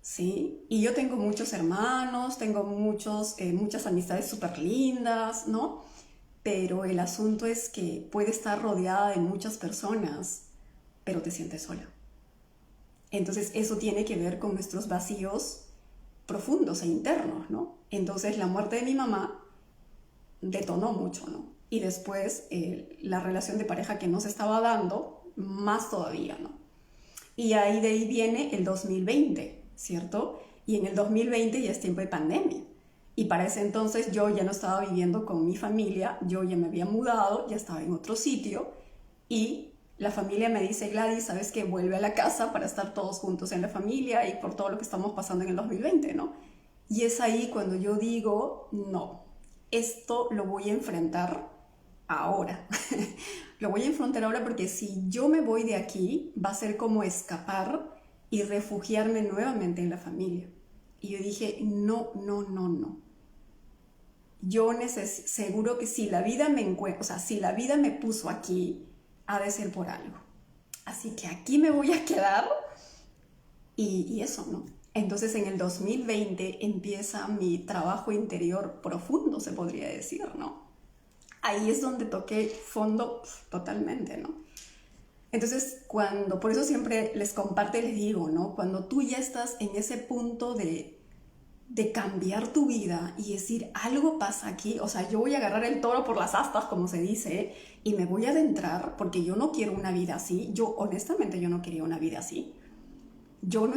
¿sí? Y yo tengo muchos hermanos, tengo muchas amistades súper lindas, ¿no? Pero el asunto es que puede estar rodeada de muchas personas, pero te sientes sola. Entonces eso tiene que ver con nuestros vacíos profundos e internos, ¿no? Entonces la muerte de mi mamá detonó mucho, ¿no? Y después la relación de pareja que no se estaba dando, más todavía, ¿no? Y de ahí viene el 2020, ¿cierto? Y en el 2020 ya es tiempo de pandemia. Y para ese entonces yo ya no estaba viviendo con mi familia, yo ya me había mudado, ya estaba en otro sitio y la familia me dice, Gladys, ¿sabes qué? Vuelve a la casa para estar todos juntos en la familia y por todo lo que estamos pasando en el 2020, ¿no? Y es ahí cuando yo digo, no, esto lo voy a enfrentar ahora. Lo voy a enfrentar ahora porque si yo me voy de aquí, va a ser como escapar y refugiarme nuevamente en la familia. Y yo dije, no, no, no, no. Yo seguro que si la vida o sea, si la vida me puso aquí, ha de ser por algo. Así que aquí me voy a quedar y eso, ¿no? Entonces en el 2020 empieza mi trabajo interior profundo, se podría decir, ¿no? Ahí es donde toqué fondo totalmente, ¿no? Entonces, por eso siempre les comparto y les digo, ¿no? Cuando tú ya estás en ese punto de cambiar tu vida y decir, algo pasa aquí, o sea, yo voy a agarrar el toro por las astas, como se dice, y me voy a adentrar porque yo no quiero una vida así. Honestamente, yo no quería una vida así. Yo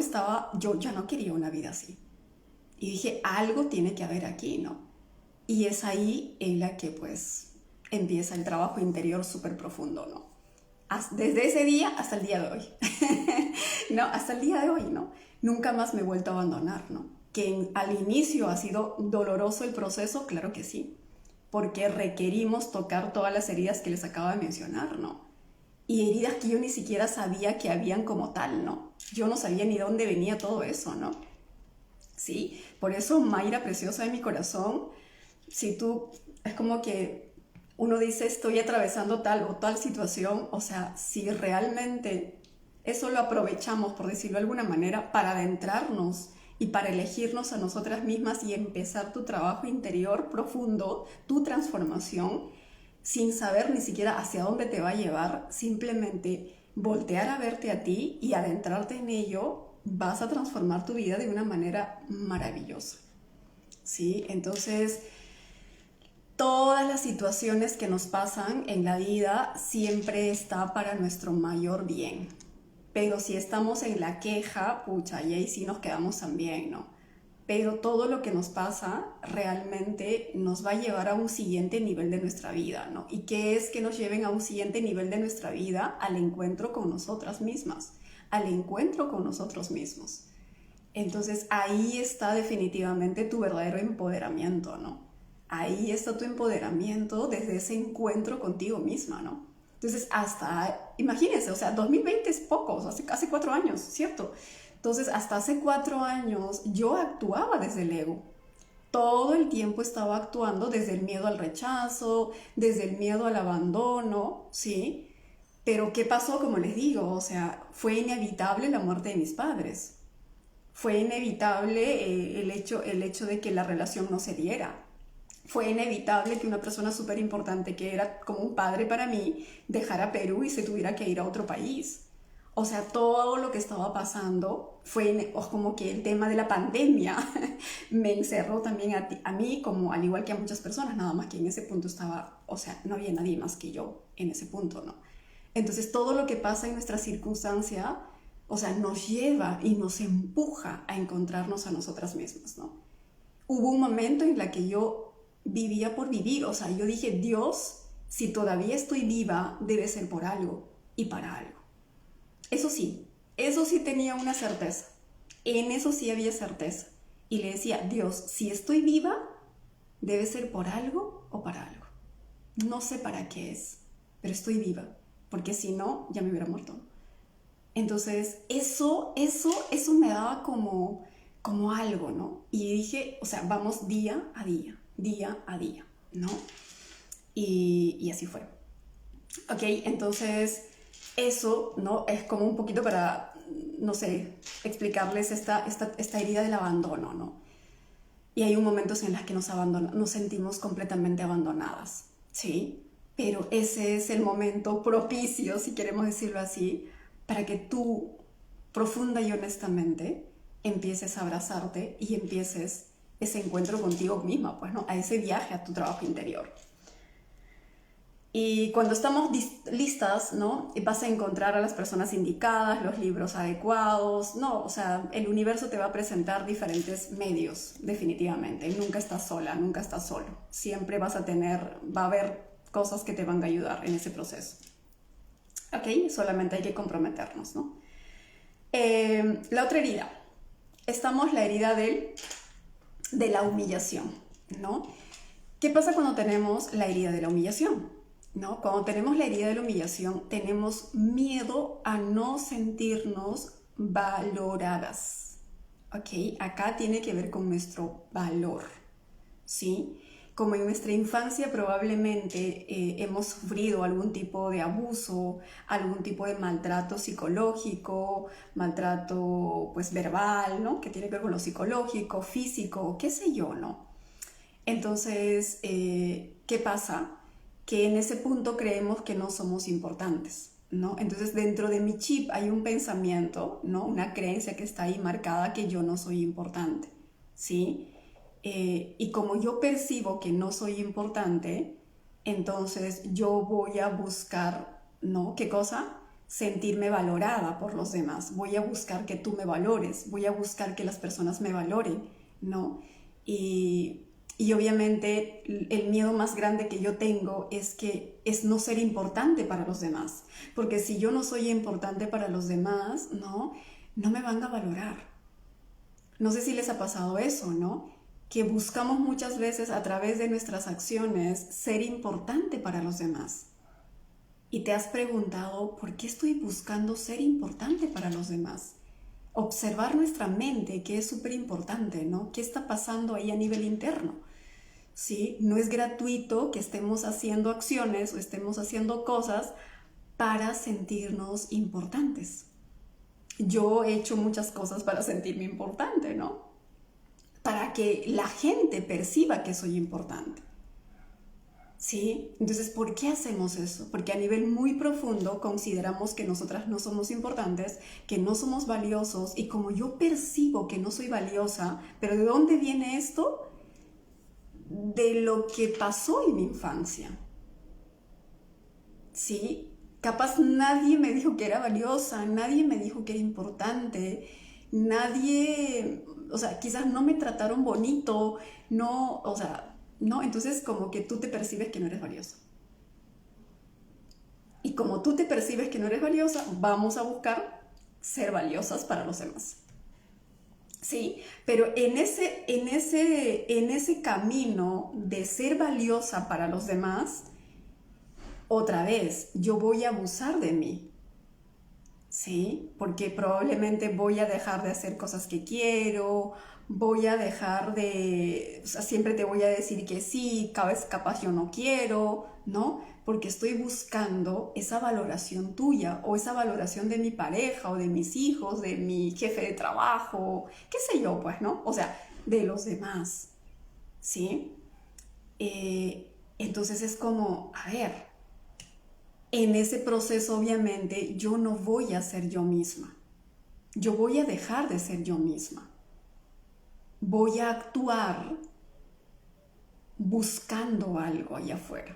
ya no quería una vida así. Y dije, algo tiene que haber aquí, ¿no? Y es ahí en la que, pues, empieza el trabajo interior súper profundo, ¿no? Desde ese día hasta el día de hoy. ¿No? Hasta el día de hoy, ¿no? Nunca más me he vuelto a abandonar, ¿no? Que al inicio ha sido doloroso el proceso, claro que sí, porque requerimos tocar todas las heridas que les acabo de mencionar, ¿no? Y heridas que yo ni siquiera sabía que habían como tal, ¿no? Yo no sabía ni dónde venía todo eso, ¿no? Sí, por eso, Mayra, preciosa de mi corazón, si tú, es como que uno dice, estoy atravesando tal o tal situación, o sea, si realmente eso lo aprovechamos, por decirlo de alguna manera, para adentrarnos y para elegirnos a nosotras mismas y empezar tu trabajo interior profundo, tu transformación, sin saber ni siquiera hacia dónde te va a llevar, simplemente voltear a verte a ti y adentrarte en ello, vas a transformar tu vida de una manera maravillosa, ¿sí? Entonces, todas las situaciones que nos pasan en la vida siempre está para nuestro mayor bien. Pero si estamos en la queja, pucha, y ahí sí nos quedamos también, ¿no? pero todo lo que nos pasa realmente nos va a llevar a un siguiente nivel de nuestra vida, ¿no? ¿Y qué es que nos lleven a un siguiente nivel de nuestra vida? Al encuentro con nosotras mismas, al encuentro con nosotros mismos. Entonces ahí está definitivamente tu verdadero empoderamiento, ¿no? Ahí está tu empoderamiento desde ese encuentro contigo misma, ¿no? Entonces hasta, imagínense, o sea, 2020 es poco, o sea, hace 4 años, ¿cierto? Entonces hasta hace 4 años yo actuaba desde el ego. Todo el tiempo estaba actuando desde el miedo al rechazo, desde el miedo al abandono, ¿sí? Pero ¿qué pasó? Como les digo, o sea, fue inevitable la muerte de mis padres. Fue inevitable el hecho de que la relación no se diera. Fue inevitable que una persona súper importante, que era como un padre para mí, dejara Perú y se tuviera que ir a otro país. O sea, todo lo que estaba pasando fue como que el tema de la pandemia me encerró también a mí, como al igual que a muchas personas, nada más que en ese punto estaba, o sea, no había nadie más que yo en ese punto, ¿no? Entonces todo lo que pasa en nuestra circunstancia, o sea, nos lleva y nos empuja a encontrarnos a nosotras mismas, ¿no? Hubo un momento en la que yo vivía por vivir, o sea, yo dije, Dios, si todavía estoy viva, debe ser por algo y para algo. Eso sí tenía una certeza, en eso sí había certeza. Y le decía, Dios, si estoy viva, debe ser por algo o para algo. No sé para qué es, pero estoy viva, porque si no, ya me hubiera muerto. Entonces, eso me daba como algo, ¿no? Y dije, o sea, vamos día a día, ¿no? Y así fue. Ok, entonces, eso, ¿no? Es como un poquito para, no sé, explicarles esta herida del abandono, ¿no? Y hay momentos en los que nos sentimos completamente abandonadas, ¿sí? Pero ese es el momento propicio, si queremos decirlo así, para que tú, profunda y honestamente, empieces a abrazarte y empieces ese encuentro contigo misma, pues, ¿no? A ese viaje a tu trabajo interior. Y cuando estamos listas, ¿no? Vas a encontrar a las personas indicadas, los libros adecuados, ¿no? O sea, el universo te va a presentar diferentes medios, definitivamente. Nunca estás sola, nunca estás solo. Siempre va a haber cosas que te van a ayudar en ese proceso. ¿Ok? Solamente hay que comprometernos, ¿no? La otra herida. Estamos la herida de la humillación, ¿no? ¿Qué pasa cuando tenemos la herida de la humillación? ¿No? Cuando tenemos la herida de la humillación, tenemos miedo a no sentirnos valoradas. ¿Ok? Acá tiene que ver con nuestro valor, ¿sí? Como en nuestra infancia probablemente hemos sufrido algún tipo de abuso, algún tipo de maltrato psicológico, maltrato pues verbal, ¿no? Que tiene que ver con lo psicológico, físico, qué sé yo, ¿no? Entonces, ¿qué pasa? Que en ese punto creemos que no somos importantes, ¿no? Entonces dentro de mi chip hay un pensamiento, ¿no? Una creencia que está ahí marcada que yo no soy importante, ¿sí? Y como yo percibo que no soy importante, entonces yo voy a buscar, ¿no? ¿Qué cosa? Sentirme valorada por los demás. Voy a buscar que tú me valores, voy a buscar que las personas me valoren, ¿no? Y obviamente el miedo más grande que yo tengo es no ser importante para los demás. Porque si yo no soy importante para los demás, no me van a valorar. No sé si les ha pasado eso, ¿no? Que buscamos muchas veces a través de nuestras acciones ser importante para los demás. Y te has preguntado, ¿por qué estoy buscando ser importante para los demás? Observar nuestra mente, que es súper importante, ¿no? ¿Qué está pasando ahí a nivel interno? ¿Sí? No es gratuito que estemos haciendo acciones o estemos haciendo cosas para sentirnos importantes. Yo he hecho muchas cosas para sentirme importante, ¿no? Para que la gente perciba que soy importante. ¿Sí? Entonces, ¿por qué hacemos eso? Porque a nivel muy profundo consideramos que nosotras no somos importantes, que no somos valiosos, y como yo percibo que no soy valiosa, ¿pero de dónde viene esto? De lo que pasó en mi infancia. ¿Sí? Capaz nadie me dijo que era valiosa, nadie me dijo que era importante, nadie o sea, quizás no me trataron bonito, no, o sea, no, entonces como que tú te percibes que no eres valiosa. Y como tú te percibes que no eres valiosa, vamos a buscar ser valiosas para los demás. Sí, pero en ese camino de ser valiosa para los demás, otra vez, yo voy a abusar de mí, ¿sí? Porque probablemente voy a dejar de hacer cosas que quiero, voy a dejar de, o sea, siempre te voy a decir que sí, cada vez capaz yo no quiero, ¿no? Porque estoy buscando esa valoración tuya o esa valoración de mi pareja o de mis hijos, de mi jefe de trabajo, qué sé yo, pues, ¿no? O sea, de los demás, ¿sí? Entonces es como, a ver, en ese proceso obviamente yo no voy a ser yo misma, yo voy a dejar de ser yo misma, voy a actuar buscando algo allá afuera,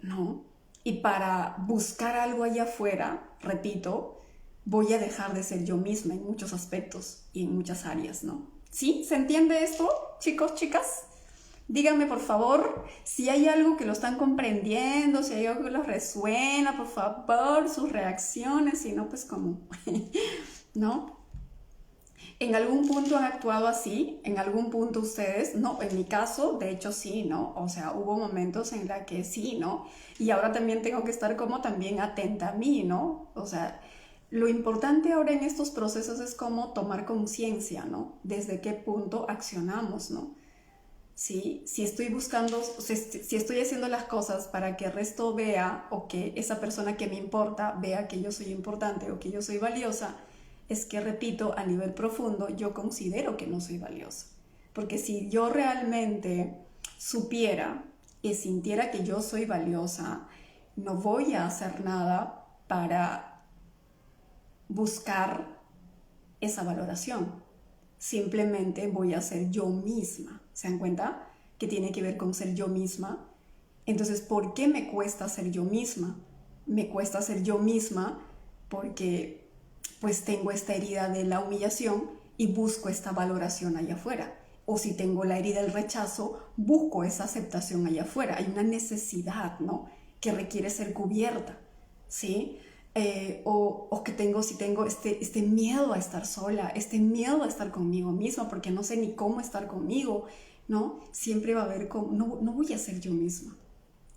¿no? Y para buscar algo allá afuera, repito, voy a dejar de ser yo misma en muchos aspectos y en muchas áreas, ¿no? ¿Sí? ¿Se entiende esto, chicos, chicas? Díganme por favor si hay algo que lo están comprendiendo, si hay algo que los resuena, por favor, sus reacciones, si no, pues como, ¿no? ¿En algún punto han actuado así? ¿En algún punto ustedes? No, en mi caso, de hecho sí, ¿no? O sea, hubo momentos en la que sí, ¿no? Y ahora también tengo que estar como también atenta a mí, ¿no? O sea, lo importante ahora en estos procesos es como tomar conciencia, ¿no? Desde qué punto accionamos, ¿no? ¿Sí? Si estoy buscando, si estoy haciendo las cosas para que el resto vea o que esa persona que me importa vea que yo soy importante o que yo soy valiosa, es que, repito, a nivel profundo yo considero que no soy valiosa. Porque si yo realmente supiera y sintiera que yo soy valiosa, no voy a hacer nada para buscar esa valoración. Simplemente voy a ser yo misma. ¿Se dan cuenta? Que tiene que ver con ser yo misma. Entonces, ¿por qué me cuesta ser yo misma? Me cuesta ser yo misma porque pues tengo esta herida de la humillación y busco esta valoración allá afuera. O si tengo la herida del rechazo, busco esa aceptación allá afuera. Hay una necesidad, ¿no? Que requiere ser cubierta, ¿sí? O que si tengo este miedo a estar sola, este miedo a estar conmigo misma, porque no sé ni cómo estar conmigo, ¿no? Siempre va a haber como, no voy a ser yo misma,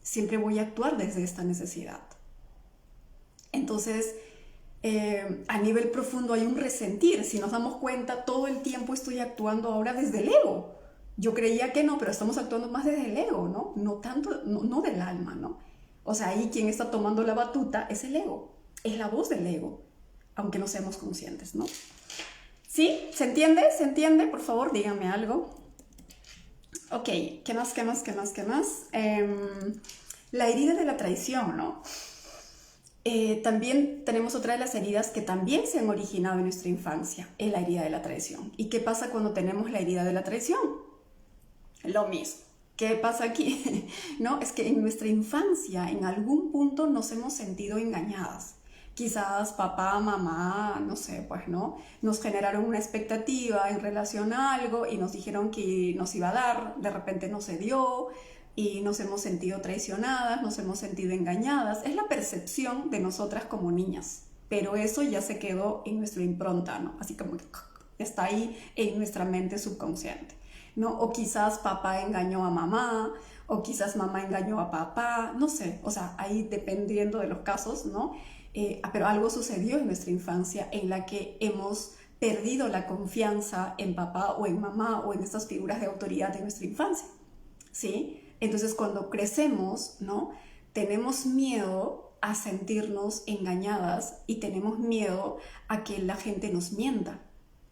siempre voy a actuar desde esta necesidad. Entonces, a nivel profundo hay un resentir. Si nos damos cuenta, todo el tiempo estoy actuando ahora desde el ego. Yo creía que no, pero estamos actuando más desde el ego, ¿no? No tanto, no del alma, ¿no? O sea, ahí quien está tomando la batuta es el ego, es la voz del ego, aunque no seamos conscientes, ¿no? ¿Sí? ¿Se entiende? ¿Se entiende? Por favor, díganme algo. Ok, ¿qué más? La herida de la traición, ¿no? También tenemos otra de las heridas que también se han originado en nuestra infancia, es la herida de la traición. ¿Y qué pasa cuando tenemos la herida de la traición? Lo mismo. ¿Qué pasa aquí? ¿No? Es que en nuestra infancia, en algún punto nos hemos sentido engañadas. Quizás papá, mamá, no sé, pues, ¿no? Nos generaron una expectativa en relación a algo y nos dijeron que nos iba a dar, de repente no se dio, y nos hemos sentido traicionadas, nos hemos sentido engañadas. Es la percepción de nosotras como niñas, pero eso ya se quedó en nuestra impronta, ¿no? Así como que está ahí en nuestra mente subconsciente, ¿no? O quizás papá engañó a mamá, o quizás mamá engañó a papá, no sé, o sea, ahí dependiendo de los casos, ¿no? Pero algo sucedió en nuestra infancia en la que hemos perdido la confianza en papá o en mamá o en estas figuras de autoridad de nuestra infancia, ¿sí? Entonces, cuando crecemos, ¿no? Tenemos miedo a sentirnos engañadas y tenemos miedo a que la gente nos mienta,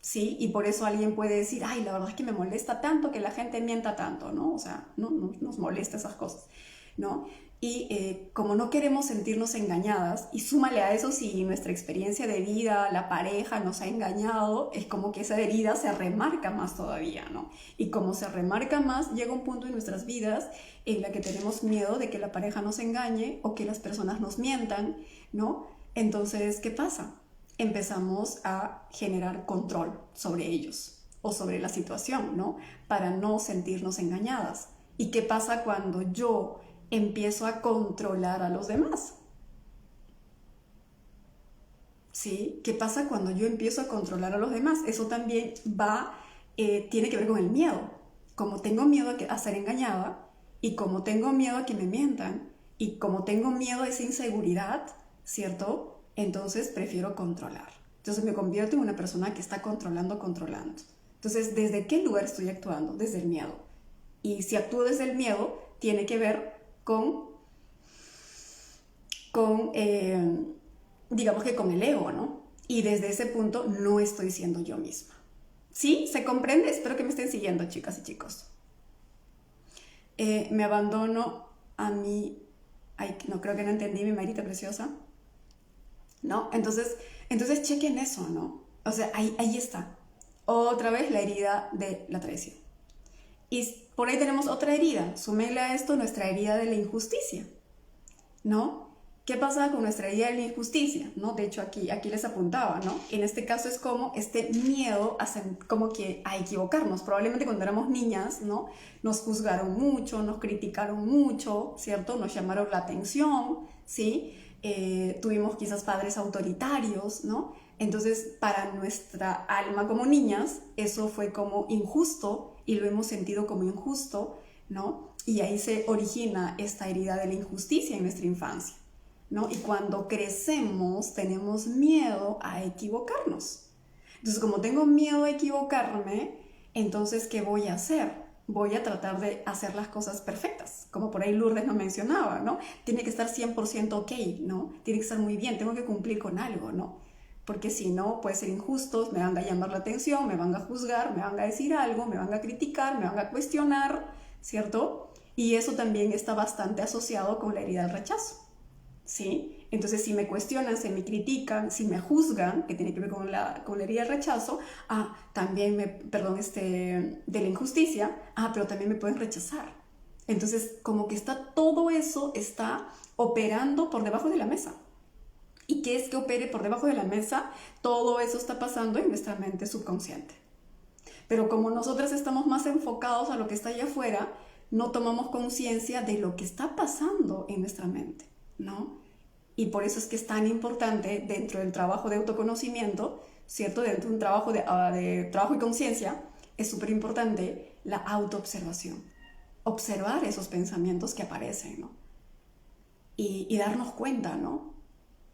¿sí? Y por eso alguien puede decir, ay, la verdad es que me molesta tanto que la gente mienta tanto, ¿no? O sea, no nos molesta esas cosas, ¿no? Y como no queremos sentirnos engañadas, y súmale a eso si nuestra experiencia de vida, la pareja nos ha engañado, es como que esa herida se remarca más todavía, ¿no? Y como se remarca más, llega un punto en nuestras vidas en la que tenemos miedo de que la pareja nos engañe o que las personas nos mientan, ¿no? Entonces, ¿qué pasa? Empezamos a generar control sobre ellos, o sobre la situación, ¿no? Para no sentirnos engañadas. ¿Y qué pasa cuando yo empiezo a controlar a los demás? ¿Sí? ¿Qué pasa cuando yo empiezo a controlar a los demás? Eso también tiene que ver con el miedo. Como tengo miedo a ser engañada y como tengo miedo a que me mientan y como tengo miedo a esa inseguridad, ¿cierto? Entonces prefiero controlar. Entonces me convierto en una persona que está controlando. Entonces, ¿desde qué lugar estoy actuando? Desde el miedo. Y si actúo desde el miedo, tiene que ver digamos que con el ego, ¿no? Y desde ese punto no estoy siendo yo misma. ¿Sí? ¿Se comprende? Espero que me estén siguiendo, chicas y chicos. Me abandono a mí. Ay, no, creo que no entendí, mi Marita preciosa. ¿No? Entonces chequen eso, ¿no? O sea, ahí está. Otra vez la herida de la traición. Y por ahí tenemos otra herida. Súmenle a esto nuestra herida de la injusticia, ¿no? ¿Qué pasa con nuestra herida de la injusticia? ¿No? De hecho, aquí les apuntaba, ¿no? En este caso es como este miedo como que a equivocarnos. Probablemente cuando éramos niñas, ¿no? Nos juzgaron mucho, nos criticaron mucho, ¿cierto? Nos llamaron la atención, ¿sí? Tuvimos quizás padres autoritarios, ¿no? Entonces, para nuestra alma como niñas, eso fue como injusto y lo hemos sentido como injusto, ¿no? Y ahí se origina esta herida de la injusticia en nuestra infancia, ¿no? Y cuando crecemos tenemos miedo a equivocarnos. Entonces, como tengo miedo a equivocarme, entonces, ¿qué voy a hacer? Voy a tratar de hacer las cosas perfectas, como por ahí Lourdes nos mencionaba, ¿no? Tiene que estar 100% ok, ¿no? Tiene que estar muy bien, tengo que cumplir con algo, ¿no? Porque si no, puede ser injustos, me van a llamar la atención, me van a juzgar, me van a decir algo, me van a criticar, me van a cuestionar, ¿cierto? Y eso también está bastante asociado con la herida del rechazo, ¿sí? Entonces, si me cuestionan, si me critican, si me juzgan, que tiene que ver con la herida del rechazo, también de la injusticia, pero también me pueden rechazar. Entonces, como que todo eso está operando por debajo de la mesa. ¿Y qué es que opere por debajo de la mesa? Todo eso está pasando en nuestra mente subconsciente. Pero como nosotras estamos más enfocados a lo que está allá afuera, no tomamos conciencia de lo que está pasando en nuestra mente, ¿no? Y por eso es que es tan importante dentro del trabajo de autoconocimiento, ¿cierto? Dentro de un trabajo de trabajo y conciencia, es súper importante la autoobservación. Observar esos pensamientos que aparecen, ¿no? Y darnos cuenta, ¿no?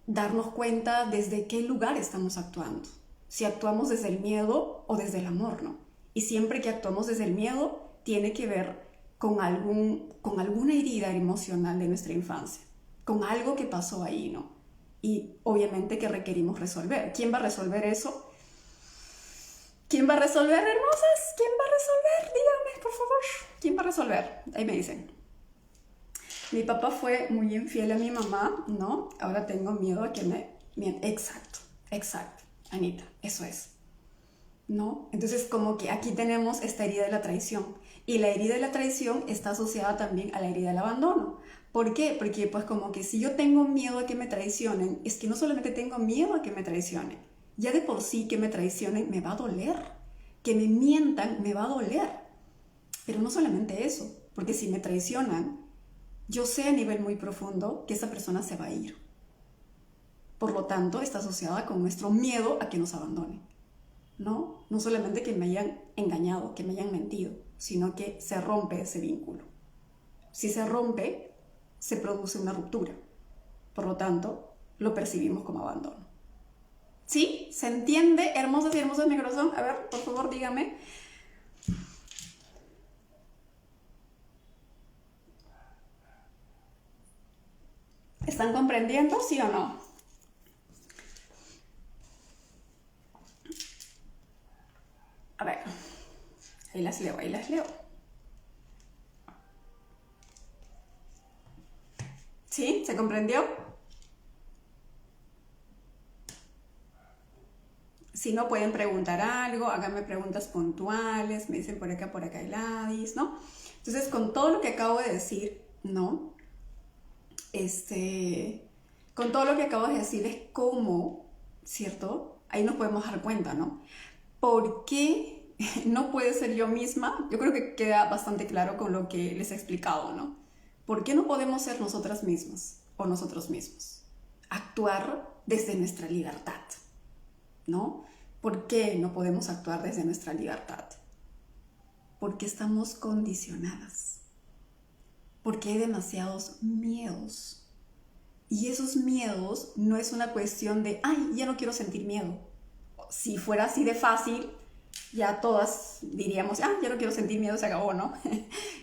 Darnos cuenta desde qué lugar estamos actuando. Si actuamos desde el miedo o desde el amor, ¿no? Y siempre que actuamos desde el miedo, tiene que ver con alguna herida emocional de nuestra infancia, con algo que pasó ahí, ¿no? Y obviamente que requerimos resolver. ¿Quién va a resolver eso? ¿Quién va a resolver, hermosas? ¿Quién va a resolver? Díganme, por favor. ¿Quién va a resolver? Ahí me dicen. Mi papá fue muy infiel a mi mamá, ¿no? Ahora tengo miedo a que me mienta. Exacto, Anita, eso es, ¿no? Entonces, como que aquí tenemos esta herida de la traición. Y la herida de la traición está asociada también a la herida del abandono. ¿Por qué? Porque pues como que si yo tengo miedo a que me traicionen, es que no solamente tengo miedo a que me traicionen, ya de por sí que me traicionen me va a doler, que me mientan me va a doler. Pero no solamente eso, porque si me traicionan, yo sé a nivel muy profundo que esa persona se va a ir. Por lo tanto, está asociada con nuestro miedo a que nos abandonen, ¿no? No solamente que me hayan engañado, que me hayan mentido, sino que se rompe ese vínculo. Si se rompe, se produce una ruptura. Por lo tanto, lo percibimos como abandono. ¿Sí? ¿Se entiende? Hermosas y hermosos de mi corazón. A ver, por favor, dígame. ¿Están comprendiendo? ¿Sí o no? A ver, ahí las leo. ¿Sí? ¿Se comprendió? Si no, pueden preguntar algo, háganme preguntas puntuales, me dicen por acá, Gladys, ¿no? Entonces, con todo lo que acabo de decir, ¿no? Con todo lo que acabo de decir es cómo, ¿cierto? Ahí nos podemos dar cuenta, ¿no? ¿Por qué no puede ser yo misma, yo creo que queda bastante claro con lo que les he explicado, ¿no? ¿Por qué no podemos ser nosotras mismas o nosotros mismos? Actuar desde nuestra libertad, ¿no? ¿Por qué no podemos actuar desde nuestra libertad? Porque estamos condicionadas, porque hay demasiados miedos. Y esos miedos no es una cuestión de, ay, ya no quiero sentir miedo. Si fuera así de fácil, ya todas diríamos, ah, ya no quiero sentir miedo, se acabó, ¿no?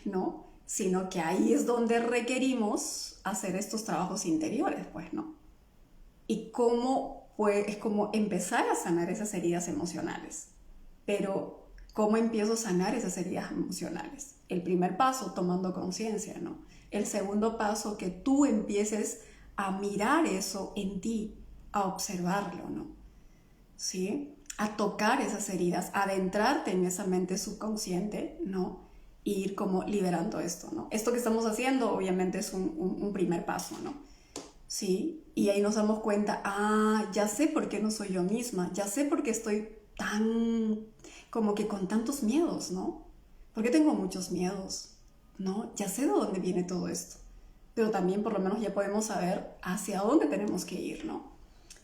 No, sino que ahí es donde requerimos hacer estos trabajos interiores, pues, ¿no? Y cómo, pues, es como empezar a sanar esas heridas emocionales. Pero, ¿cómo empiezo a sanar esas heridas emocionales? El primer paso, tomando conciencia, ¿no? El segundo paso, que tú empieces a mirar eso en ti, a observarlo, ¿no? ¿Sí? A tocar esas heridas, a adentrarte en esa mente subconsciente, ¿no? E ir como liberando esto, ¿no? Esto que estamos haciendo obviamente es un primer paso, ¿no? ¿Sí? Y ahí nos damos cuenta, ah, ya sé por qué no soy yo misma, ya sé por qué estoy tan, como que con tantos miedos, ¿no? ¿Por qué tengo muchos miedos? ¿No? Ya sé de dónde viene todo esto, pero también por lo menos ya podemos saber hacia dónde tenemos que ir, ¿no?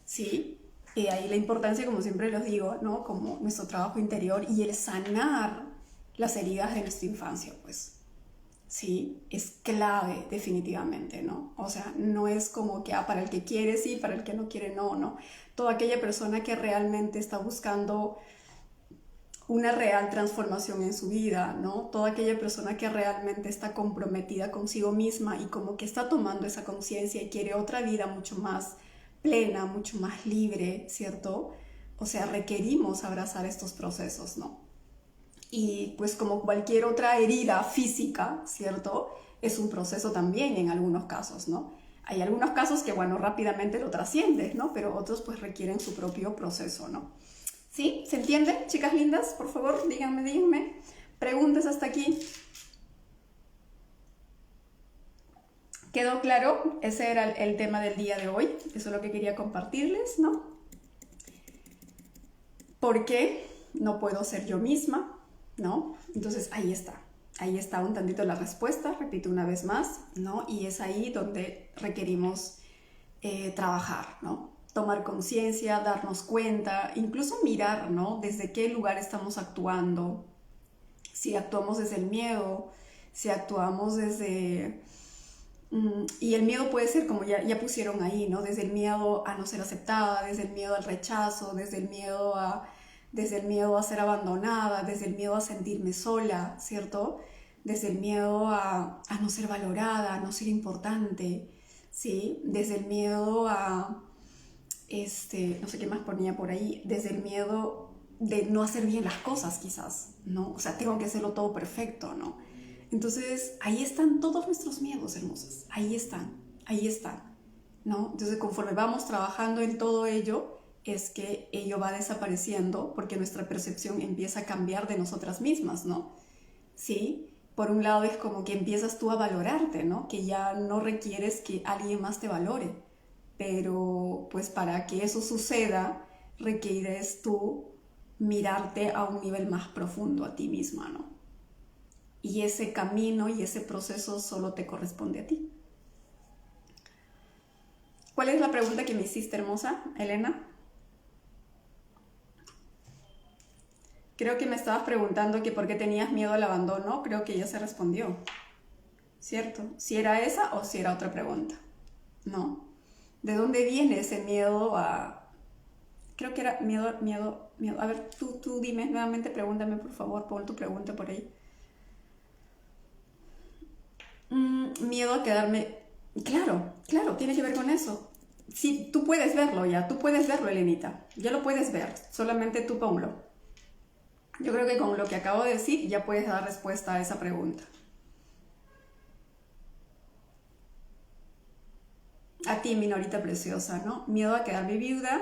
¿Sí? Y ahí la importancia, como siempre les digo, ¿no? Como nuestro trabajo interior y el sanar las heridas de nuestra infancia, pues. Sí, es clave definitivamente, ¿no? O sea, no es como que para el que quiere sí, para el que no quiere no, ¿no? Toda aquella persona que realmente está buscando una real transformación en su vida, ¿no? Toda aquella persona que realmente está comprometida consigo misma y como que está tomando esa conciencia y quiere otra vida mucho más plena, mucho más libre, ¿cierto? O sea, requerimos abrazar estos procesos, ¿no? Y pues como cualquier otra herida física, ¿cierto? Es un proceso también en algunos casos, ¿no? Hay algunos casos que, bueno, rápidamente lo trasciendes, ¿no? Pero otros pues requieren su propio proceso, ¿no? ¿Sí? ¿Se entiende, chicas lindas? Por favor, díganme. Preguntas hasta aquí. ¿Quedó claro? Ese era el tema del día de hoy. Eso es lo que quería compartirles, ¿no? ¿Por qué no puedo ser yo misma? ¿No? Entonces ahí está un tantito la respuesta, repito una vez más, ¿no? Y es ahí donde requerimos trabajar, ¿no? Tomar conciencia, darnos cuenta, incluso mirar, ¿no? Desde qué lugar estamos actuando, si actuamos desde el miedo, si actuamos desde... Y el miedo puede ser, como ya pusieron ahí, ¿no? Desde el miedo a no ser aceptada, desde el miedo al rechazo, desde el miedo a ser abandonada, desde el miedo a sentirme sola, ¿cierto? Desde el miedo a no ser valorada, a no ser importante, ¿sí? Desde el miedo a, no sé qué más ponía por ahí, desde el miedo de no hacer bien las cosas quizás, ¿no? O sea, tengo que hacerlo todo perfecto, ¿no? Entonces, ahí están todos nuestros miedos, hermosas, ahí están, ¿no? Entonces, conforme vamos trabajando en todo ello, es que ello va desapareciendo porque nuestra percepción empieza a cambiar de nosotras mismas, ¿no? ¿Sí? Por un lado es como que empiezas tú a valorarte, ¿no? Que ya no requieres que alguien más te valore, pero pues para que eso suceda requieres tú mirarte a un nivel más profundo a ti misma, ¿no? Y ese camino y ese proceso solo te corresponde a ti. ¿Cuál es la pregunta que me hiciste, hermosa, Elena? Creo que me estabas preguntando que por qué tenías miedo al abandono. Creo que ya se respondió, ¿cierto? Si era esa o si era otra pregunta, ¿no? ¿De dónde viene ese miedo a...? Creo que era miedo. A ver, tú dime nuevamente, pregúntame por favor, pon tu pregunta por ahí. Miedo a quedarme... Claro, tiene que ver con eso. Sí, tú puedes verlo ya, tú puedes verlo, Elenita. Ya lo puedes ver, solamente tú ponlo. Yo creo que con lo que acabo de decir ya puedes dar respuesta a esa pregunta. A ti, minorita preciosa, ¿no? Miedo a quedarme viuda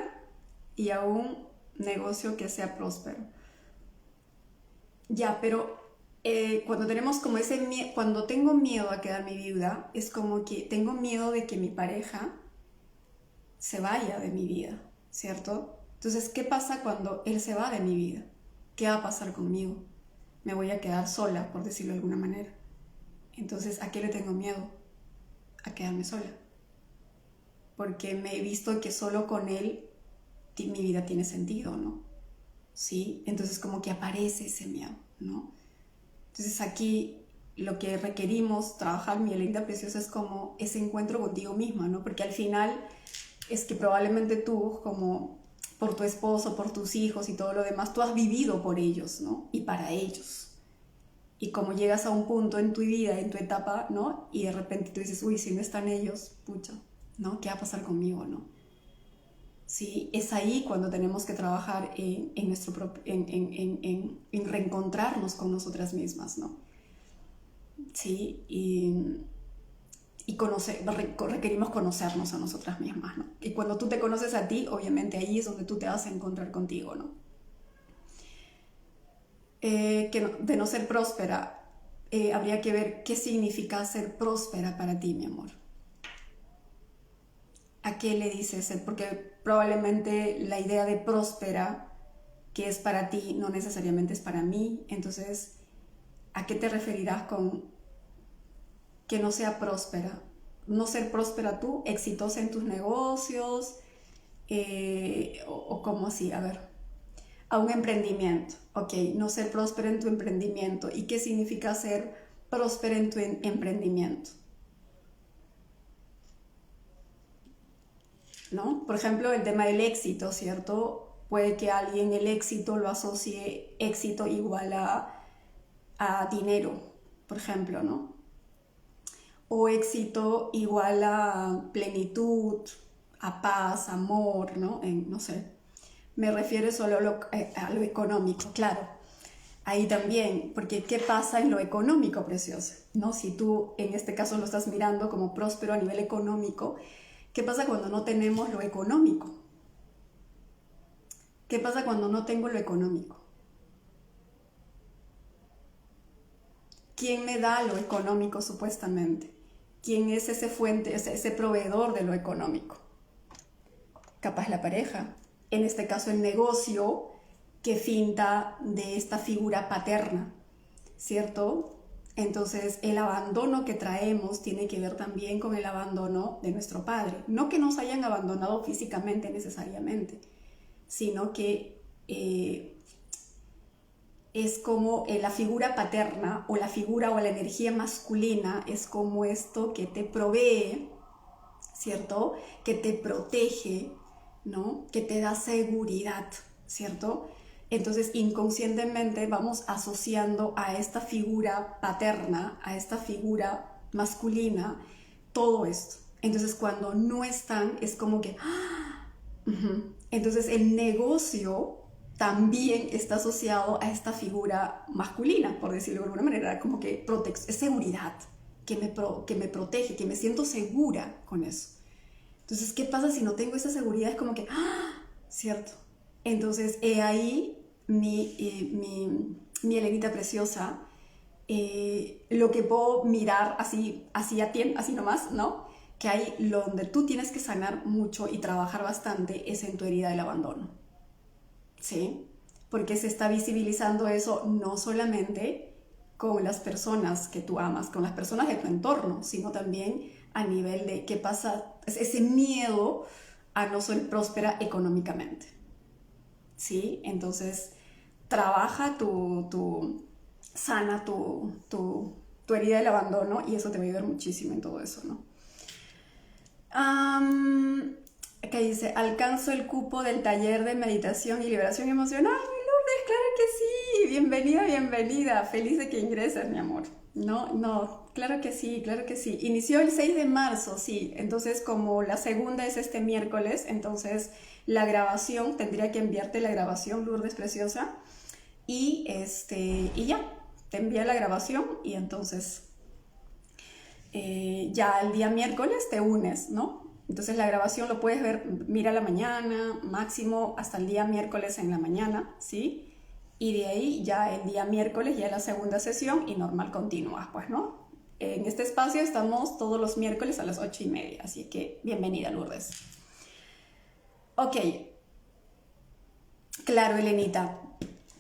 y a un negocio que sea próspero. Ya, pero cuando tenemos como ese miedo, cuando tengo miedo a quedarme viuda, es como que tengo miedo de que mi pareja se vaya de mi vida, ¿cierto? Entonces, ¿qué pasa cuando él se va de mi vida? ¿Qué va a pasar conmigo? Me voy a quedar sola, por decirlo de alguna manera. Entonces, ¿a qué le tengo miedo? A quedarme sola. Porque me he visto que solo con él mi vida tiene sentido, ¿no? ¿Sí? Entonces como que aparece ese miedo, ¿no? Entonces aquí lo que requerimos trabajar, mi linda preciosa, es como ese encuentro contigo misma, ¿no? Porque al final es que probablemente tú, como por tu esposo, por tus hijos y todo lo demás, tú has vivido por ellos, ¿no? Y para ellos. Y como llegas a un punto en tu vida, en tu etapa, ¿no? Y de repente tú dices, uy, si no están ellos, pucha, ¿no? ¿Qué va a pasar conmigo, no? Sí, es ahí cuando tenemos que trabajar en reencontrarnos con nosotras mismas, ¿no? Sí, requerimos conocernos a nosotras mismas, ¿no? Y cuando tú te conoces a ti, obviamente ahí es donde tú te vas a encontrar contigo, ¿no? De no ser próspera, habría que ver qué significa ser próspera para ti, mi amor. ¿A qué le dices ser? Porque probablemente la idea de próspera que es para ti no necesariamente es para mí. Entonces, ¿a qué te referirás con que no sea próspera? No ser próspera tú, exitosa en tus negocios, o cómo así, a ver, a un emprendimiento, ok, no ser próspera en tu emprendimiento. ¿Y qué significa ser próspera en tu emprendimiento? ¿No? Por ejemplo, el tema del éxito, ¿cierto? Puede que alguien el éxito lo asocie éxito igual a dinero, por ejemplo, ¿no? O éxito igual a plenitud, a paz, amor, ¿no? No sé, me refiero solo a lo económico, claro. Ahí también, porque ¿qué pasa en lo económico, preciosa? ¿No? Si tú en este caso lo estás mirando como próspero a nivel económico, ¿qué pasa cuando no tenemos lo económico? ¿Qué pasa cuando no tengo lo económico? ¿Quién me da lo económico supuestamente? ¿Quién es ese fuente, ese proveedor de lo económico? Capaz la pareja. En este caso el negocio que finta de esta figura paterna, ¿cierto? Entonces el abandono que traemos tiene que ver también con el abandono de nuestro padre. No que nos hayan abandonado físicamente necesariamente, sino que es como la figura paterna o la figura o la energía masculina es como esto que te provee, ¿cierto? Que te protege, ¿no? Que te da seguridad, ¿cierto? Entonces inconscientemente vamos asociando a esta figura paterna, a esta figura masculina, todo esto. Entonces cuando no están es como que... Entonces el negocio también está asociado a esta figura masculina, por decirlo de alguna manera, como que es seguridad, que me protege, que me siento segura con eso. Entonces, ¿qué pasa si no tengo esa seguridad? Es como que, ¿cierto? Entonces, ahí mi Elenita preciosa, lo que puedo mirar así nomás, ¿no? Que hay donde tú tienes que sanar mucho y trabajar bastante es en tu herida del abandono, ¿sí? Porque se está visibilizando eso no solamente con las personas que tú amas, con las personas de tu entorno, sino también a nivel de qué pasa, ese miedo a no ser próspera económicamente, ¿sí? Entonces, trabaja sana tu herida del abandono y eso te va a ayudar muchísimo en todo eso, ¿no? Que dice, alcanzo el cupo del taller de meditación y liberación emocional. ¡Ay, mi Lourdes, claro que sí! Bienvenida, bienvenida. Feliz de que ingreses, mi amor. No, claro que sí, claro que sí. Inició el 6 de marzo, sí. Entonces, como la segunda es este miércoles, entonces la grabación, tendría que enviarte la grabación, Lourdes preciosa. Y ya, te envía la grabación y entonces ya el día miércoles te unes, ¿no? Entonces la grabación lo puedes ver, mira la mañana, máximo hasta el día miércoles en la mañana, ¿sí? Y de ahí ya el día miércoles ya la segunda sesión y normal continúas, pues, ¿no? En este espacio estamos todos los miércoles a las 8:30, así que bienvenida, Lourdes. Ok, claro, Elenita.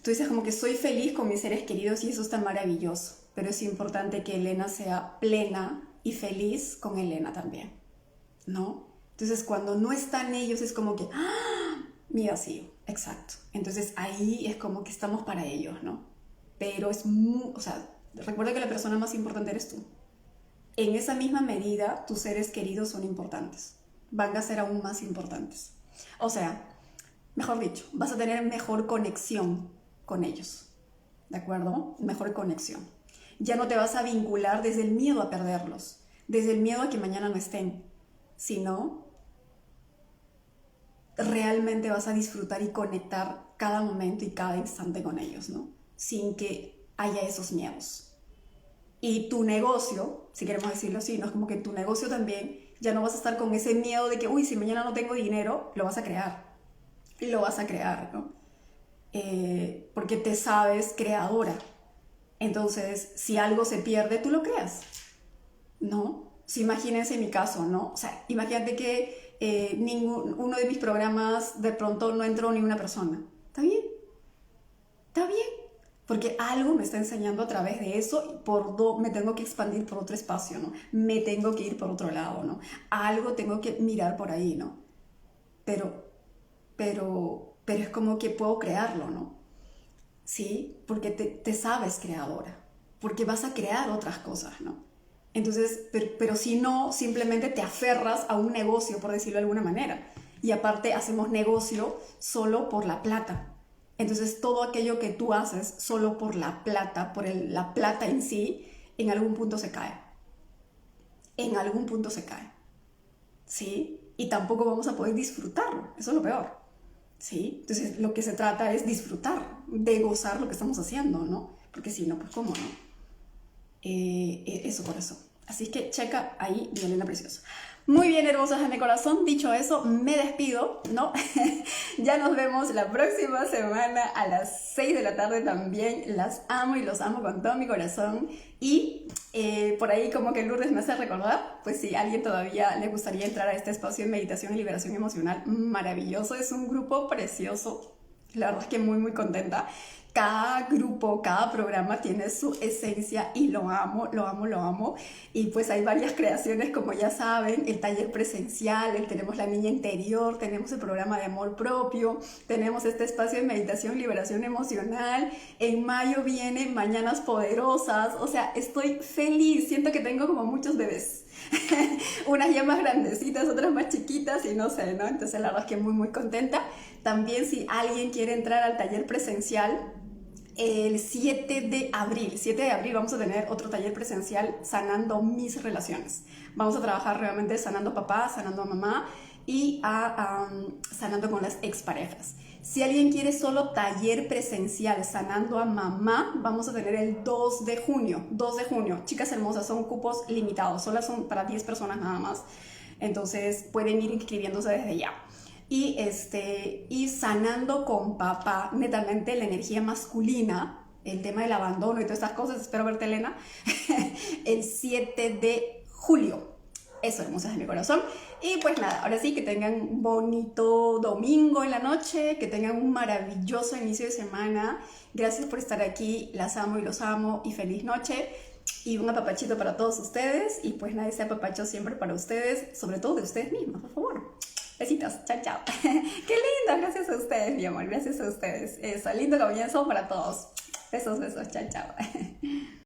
Tú dices como que soy feliz con mis seres queridos y eso está maravilloso, pero es importante que Elena sea plena y feliz con Elena también, ¿no? Entonces cuando no están ellos es como que, ¡ah! Mi vacío, exacto. Entonces ahí es como que estamos para ellos, ¿no? Pero es muy, o sea, recuerda que la persona más importante eres tú. En esa misma medida, tus seres queridos son importantes. Van a ser aún más importantes. O sea, mejor dicho, vas a tener mejor conexión con ellos. ¿De acuerdo? Mejor conexión. Ya no te vas a vincular desde el miedo a perderlos, desde el miedo a que mañana no estén, sino realmente vas a disfrutar y conectar cada momento y cada instante con ellos, ¿no? Sin que haya esos miedos. Y tu negocio, si queremos decirlo así, ¿no? Es como que tu negocio también, ya no vas a estar con ese miedo de que, uy, si mañana no tengo dinero, lo vas a crear. Y lo vas a crear, ¿no? Porque te sabes creadora. Entonces, si algo se pierde, tú lo creas, ¿no? Si imagínense mi caso, ¿no? O sea, imagínate que uno de mis programas de pronto no entró ni una persona. ¿Está bien? ¿Está bien? Porque algo me está enseñando a través de eso y me tengo que expandir por otro espacio, ¿no? Me tengo que ir por otro lado, ¿no? Algo tengo que mirar por ahí, ¿no? Pero es como que puedo crearlo, ¿no? ¿Sí? Porque te sabes creadora, porque vas a crear otras cosas, ¿no? Entonces, pero si no, simplemente te aferras a un negocio, por decirlo de alguna manera. Y aparte hacemos negocio solo por la plata. Entonces, todo aquello que tú haces solo por la plata, la plata en sí, en algún punto se cae. En algún punto se cae. ¿Sí? Y tampoco vamos a poder disfrutarlo. Eso es lo peor. ¿Sí? Entonces, lo que se trata es disfrutar, de gozar lo que estamos haciendo, ¿no? Porque si no, pues ¿cómo no? Eso por eso. Así que checa ahí, mi Elena preciosa. Muy bien, hermosas de mi corazón. Dicho eso, me despido, ¿no? Ya nos vemos la próxima semana a las 6 de la tarde también. Las amo y los amo con todo mi corazón. Y por ahí como que Lourdes me hace recordar, pues si a alguien todavía le gustaría entrar a este espacio de meditación y liberación emocional, maravilloso. Es un grupo precioso. La verdad es que muy, muy contenta. Cada grupo, cada programa tiene su esencia y lo amo, lo amo, lo amo. Y pues hay varias creaciones, como ya saben, el taller presencial, tenemos la niña interior, tenemos el programa de amor propio, tenemos este espacio de meditación, liberación emocional. En mayo vienen Mañanas Poderosas, o sea, estoy feliz, siento que tengo como muchos bebés. Unas ya más grandecitas, otras más chiquitas y no sé, ¿no? Entonces la verdad es que muy, muy contenta. También si alguien quiere entrar al taller presencial, el 7 de abril vamos a tener otro taller presencial sanando mis relaciones. Vamos a trabajar realmente sanando papá, sanando a mamá y sanando con las exparejas. Si alguien quiere solo taller presencial sanando a mamá, vamos a tener el 2 de junio. Chicas hermosas, son cupos limitados, solo son para 10 personas nada más. Entonces pueden ir inscribiéndose desde ya. Y sanando con papá, netamente la energía masculina, el tema del abandono y todas estas cosas, espero verte, Elena, el 7 de julio. Eso, hermosas de mi corazón. Y pues nada, ahora sí, que tengan un bonito domingo en la noche, que tengan un maravilloso inicio de semana. Gracias por estar aquí, las amo y los amo y feliz noche. Y un apapachito para todos ustedes. Y pues nada, ese apapacho siempre para ustedes, sobre todo de ustedes mismos, por favor. Besitos, chao, chao. Qué lindo, gracias a ustedes, mi amor, gracias a ustedes. Eso, lindo comienzo para todos. Besos, besos, chao, chao.